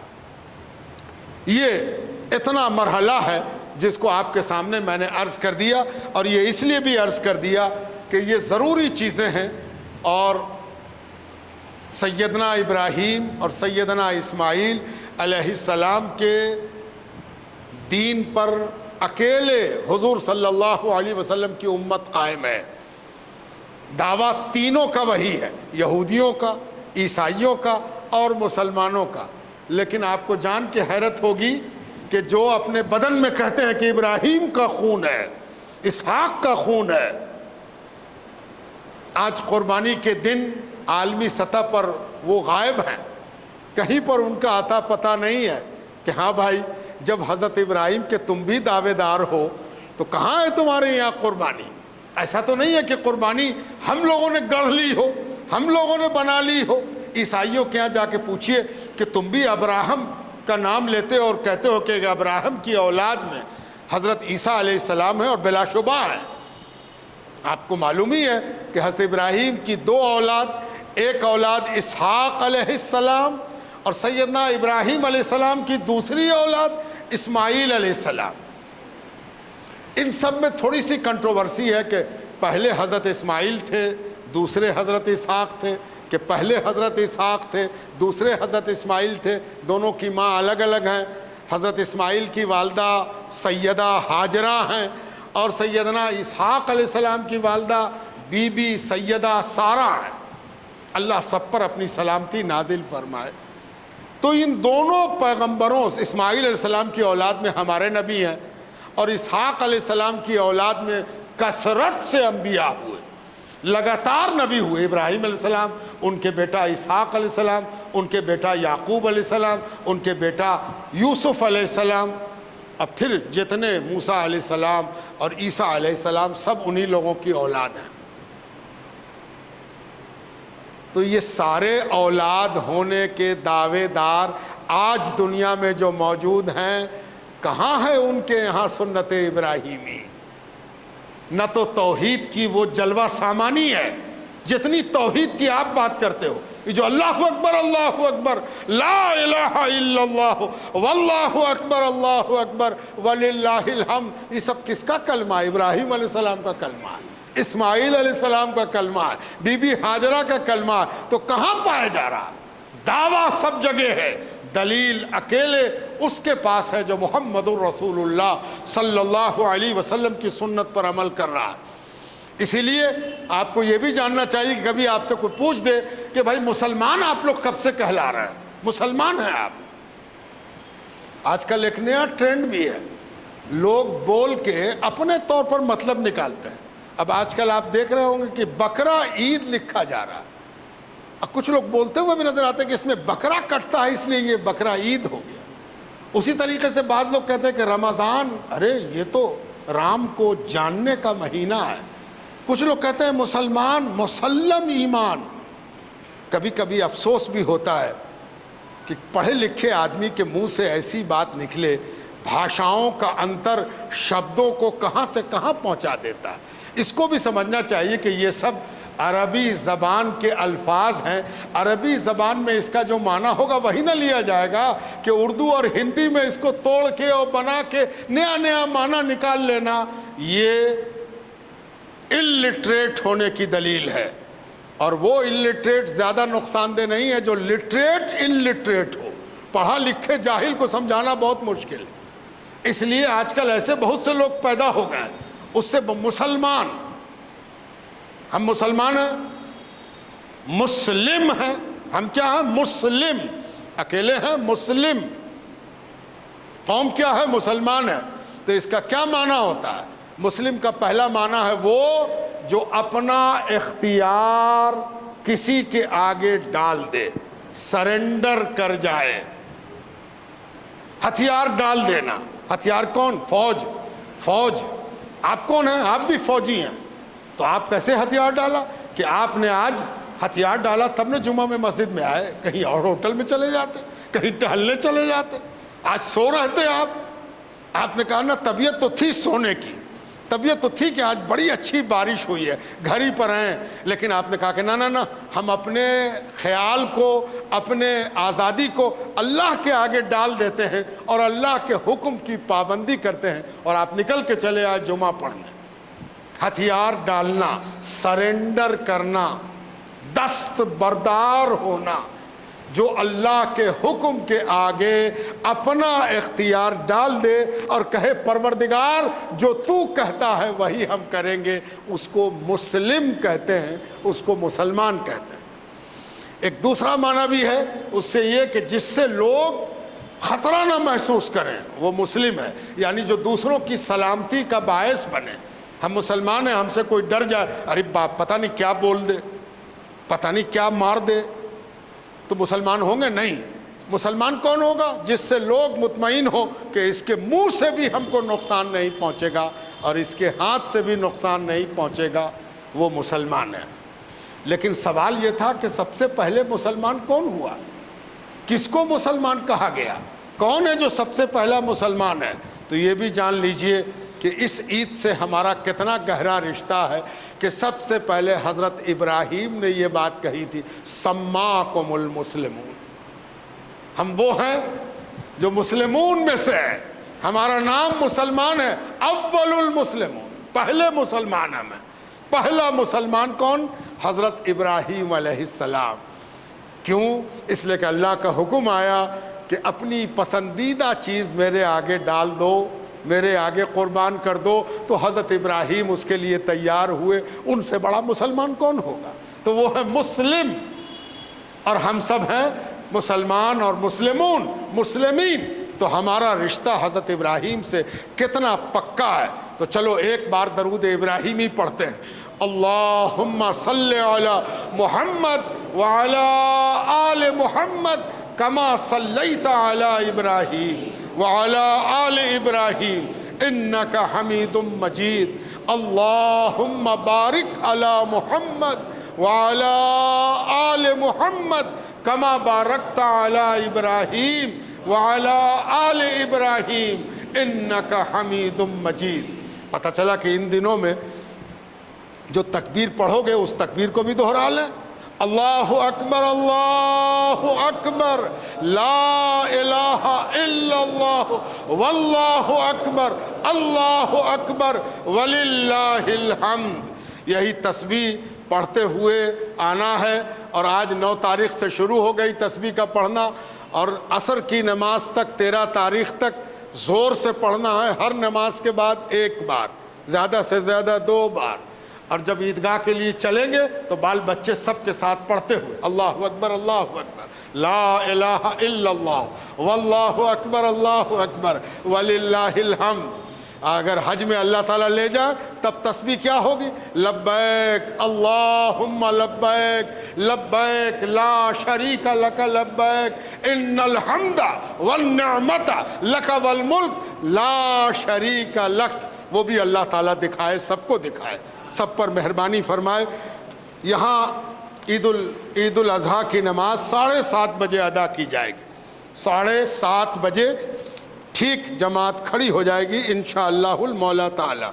یہ اتنا مرحلہ ہے جس کو آپ کے سامنے میں نے عرض کر دیا، اور یہ اس لیے بھی عرض کر دیا کہ یہ ضروری چیزیں ہیں، اور سیدنا ابراہیم اور سیدنا اسماعیل علیہ السلام کے دین پر اکیلے حضور صلی اللہ علیہ وسلم کی امت قائم ہے۔ دعویٰ تینوں کا وہی ہے، یہودیوں کا، عیسائیوں کا اور مسلمانوں کا۔ لیکن آپ کو جان کے حیرت ہوگی کہ جو اپنے بدن میں کہتے ہیں کہ ابراہیم کا خون ہے، اسحاق کا خون ہے، آج قربانی کے دن عالمی سطح پر وہ غائب ہیں، کہیں پر ان کا آتا پتہ نہیں ہے کہ ہاں بھائی جب حضرت ابراہیم کے تم بھی دعوے دار ہو تو کہاں ہے تمہارے یہاں قربانی؟ ایسا تو نہیں ہے کہ قربانی ہم لوگوں نے گڑھ لی ہو، ہم لوگوں نے بنا لی ہو، عیسائیوں کے یہاں جا کے پوچھیے کہ تم بھی ابراہم کا نام لیتے ہو اور کہتے ہو کہ ابراہم کی اولاد میں حضرت عیسیٰ علیہ السلام ہے، اور بلا شبہ ہے۔ آپ کو معلوم ہی ہے کہ حضرت ابراہیم کی 2 اولاد، ایک اولاد اسحاق علیہ السلام، اور سیدنا ابراہیم علیہ السلام کی دوسری اولاد اسماعیل علیہ السلام۔ ان سب میں تھوڑی سی کنٹروورسی ہے کہ پہلے حضرت اسماعیل تھے، دوسرے حضرت اسحاق تھے، کہ پہلے حضرت اسحاق تھے، دوسرے حضرت اسماعیل تھے، دونوں کی ماں الگ الگ ہیں۔ حضرت اسماعیل کی والدہ سیدہ ہاجرہ ہیں، اور سیدنا اسحاق علیہ السلام کی والدہ بی بی سیدہ سارہ ہیں۔ اللہ سب پر اپنی سلامتی نازل فرمائے۔ تو ان دونوں پیغمبروں، اسماعیل علیہ السلام کی اولاد میں ہمارے نبی ہیں، اور اسحاق علیہ السلام کی اولاد میں کثرت سے انبیاء ہوئے، لگاتار نبی ہوئے۔ ابراہیم علیہ السلام، ان کے بیٹا اسحاق علیہ السلام، ان کے بیٹا یعقوب علیہ السلام، ان کے بیٹا یوسف علیہ السلام، اب پھر جتنے موسیٰ علیہ السلام اور عیسیٰ علیہ السلام، سب انہی لوگوں کی اولاد ہیں۔ تو یہ سارے اولاد ہونے کے دعوے دار آج دنیا میں جو موجود ہیں، کہاں ہے ان کے یہاں سنت ابراہیمی؟ نہ تو توحید کی وہ جلوہ سامانی ہے جتنی توحید کی آپ بات کرتے ہو، یہ جو اللہ اکبر لا الہ الا اللہ واللہ اکبر وللہ الحمد، یہ سب کس کا کلمہ ہے؟ ابراہیم علیہ السلام کا کلمہ ہے، اسماعیل علیہ السلام کا کلمہ ہے، بی بی ہاجرہ کا کلمہ ہے۔ تو کہاں پایا جا رہا ہے؟ دعویٰ سب جگہ ہے، دلیل اکیلے اس کے پاس ہے جو محمد الرسول اللہ صلی اللہ علیہ وسلم کی سنت پر عمل کر رہا ہے۔ اسی لیے آپ کو یہ بھی جاننا چاہیے کہ کبھی آپ سے کوئی پوچھ دے کہ بھائی مسلمان آپ لوگ کب سے کہلا رہے ہیں؟ مسلمان ہیں آپ؟ آج کل ایک نیا ٹرینڈ بھی ہے، لوگ بول کے اپنے طور پر مطلب نکالتے ہیں۔ اب آج کل آپ دیکھ رہے ہوں گے کہ بقرہ عید لکھا جا رہا ہے، اب کچھ لوگ بولتے ہوئے بھی نظر آتے ہیں کہ اس میں بقرہ کٹتا ہے اس لیے یہ بقرہ عید ہو گیا۔ اسی طریقے سے بعض لوگ کہتے ہیں کہ رمضان، ارے یہ تو رام کو جاننے کا مہینہ ہے۔ کچھ لوگ کہتے ہیں مسلمان مسلم ایمان۔ کبھی کبھی افسوس بھی ہوتا ہے کہ پڑھے لکھے آدمی کے منہ سے ایسی بات نکلے، بھاشاؤں کا انتر شبدوں کو کہاں سے کہاں پہنچا دیتا ہے۔ اس کو بھی سمجھنا چاہیے کہ یہ سب عربی زبان کے الفاظ ہیں، عربی زبان میں اس کا جو معنی ہوگا وہی نہ لیا جائے گا کہ اردو اور ہندی میں اس کو توڑ کے اور بنا کے نیا نیا معنی نکال لینا، یہ الٹریٹ ہونے کی دلیل ہے۔ اور وہ الٹریٹ زیادہ نقصان دہ نہیں ہے جو لٹریٹ الٹریٹ ہو۔ پڑھا لکھے جاہل کو سمجھانا بہت مشکل ہے، اس لیے آج کل ایسے بہت سے لوگ پیدا ہو گئے ہیں۔ اس سے مسلمان، ہم مسلمان ہیں، مسلم ہیں، ہم کیا ہیں؟ مسلم، اکیلے ہیں مسلم۔ قوم کیا ہے؟ مسلمان ہے۔ تو اس کا کیا معنی ہوتا ہے؟ مسلم کا پہلا معنی ہے وہ جو اپنا اختیار کسی کے آگے ڈال دے، سرنڈر کر جائے، ہتھیار ڈال دینا۔ ہتھیار کون؟ فوج۔ فوج، آپ کون ہیں؟ آپ بھی فوجی ہیں۔ تو آپ کیسے ہتھیار ڈالا کہ آپ نے آج ہتھیار ڈالا تب نے جمعہ میں مسجد میں آئے، کہیں اور ہوٹل میں چلے جاتے، کہیں ٹہلنے چلے جاتے، آج سو رہتے آپ نے کہا نا طبیعت تو تھی سونے کی، طبیعت تو تھی کہ آج بڑی اچھی بارش ہوئی ہے، گھر ہی پر ہیں، لیکن آپ نے کہا کہ نہ ہم اپنے خیال کو، اپنے آزادی کو اللہ کے آگے ڈال دیتے ہیں اور اللہ کے حکم کی پابندی کرتے ہیں، اور آپ نکل کے چلے آئے جمعہ پڑھنے۔ ہتھیار ڈالنا، سرنڈر کرنا، دست بردار ہونا، جو اللہ کے حکم کے آگے اپنا اختیار ڈال دے اور کہے پروردگار جو تو کہتا ہے وہی ہم کریں گے، اس کو مسلم کہتے ہیں، اس کو مسلمان کہتے ہیں۔ ایک دوسرا معنی بھی ہے اس سے یہ کہ جس سے لوگ خطرہ نہ محسوس کریں، وہ مسلم ہے، یعنی جو دوسروں کی سلامتی کا باعث بنے۔ ہم مسلمان ہیں، ہم سے کوئی ڈر جائے، ارے باپ پتہ نہیں کیا بول دے، پتہ نہیں کیا مار دے، تو مسلمان ہوں گے؟ نہیں۔ مسلمان کون ہوگا؟ جس سے لوگ مطمئن ہو کہ اس کے منہ سے بھی ہم کو نقصان نہیں پہنچے گا اور اس کے ہاتھ سے بھی نقصان نہیں پہنچے گا، وہ مسلمان ہے۔ لیکن سوال یہ تھا کہ سب سے پہلے مسلمان کون ہوا، کس کو مسلمان کہا گیا، کون ہے جو سب سے پہلا مسلمان ہے؟ تو یہ بھی جان لیجئے کہ اس عید سے ہمارا کتنا گہرا رشتہ ہے کہ سب سے پہلے حضرت ابراہیم نے یہ بات کہی تھی، سماکم المسلمون، ہم وہ ہیں جو مسلمون میں سے ہے، ہمارا نام مسلمان ہے، اول المسلمون، پہلے مسلمان ہم ہیں۔ پہلا مسلمان کون؟ حضرت ابراہیم علیہ السلام۔ کیوں؟ اس لیے کہ اللہ کا حکم آیا کہ اپنی پسندیدہ چیز میرے آگے ڈال دو، میرے آگے قربان کر دو، تو حضرت ابراہیم اس کے لیے تیار ہوئے۔ ان سے بڑا مسلمان کون ہوگا؟ تو وہ ہے مسلم، اور ہم سب ہیں مسلمان اور مسلمون، مسلمین۔ تو ہمارا رشتہ حضرت ابراہیم سے کتنا پکا ہے۔ تو چلو ایک بار درود ابراہیمی پڑھتے ہیں۔ اللہم صلی علی محمد وعلی آل محمد کما صلیت علی ابراہیم وعلی آل ابراہیم انک حمید مجید۔ اللہم بارک علی محمد وعلی آل محمد کما بارکت علی ابراہیم وعلی آل ابراہیم انک حمید مجید۔ پتہ چلا کہ ان دنوں میں جو تکبیر پڑھو گے اس تکبیر کو بھی دہرا لیں۔ اللہ اکبر، اللہ اکبر، لا الہ الا اللہ، واللہ اکبر، اللہ اکبر، وللہ الحمد۔ یہی تسبیح پڑھتے ہوئے آنا ہے، اور آج 9 تاریخ سے شروع ہو گئی تسبیح کا پڑھنا، اور عصر کی نماز تک 13 تاریخ تک زور سے پڑھنا ہے، ہر نماز کے بعد 1 بار، زیادہ سے زیادہ 2 بار۔ اور جب عیدگاہ کے لیے چلیں گے تو بال بچے سب کے ساتھ پڑھتے ہوئے اللہ اکبر، اللہ اکبر، لا الہ الا اللہ، واللہ اکبر، اللہ اکبر، وللہ الحمد۔ اگر حج میں اللہ تعالیٰ لے جائے تب تسبیح کیا ہوگی؟ لبیک اللہم لبیک، لبیک لا شریک لک لبیک، ان الحمد والنعمت لک والملک لا شریک لک۔ وہ بھی اللہ تعالیٰ دکھائے، سب کو دکھائے، سب پر مہربانی فرمائے۔ یہاں عید الاضحیٰ کی نماز 7:30 بجے ادا کی جائے گی، 7:30 بجے ٹھیک جماعت کھڑی ہو جائے گی انشاءاللہ المولا تعالی۔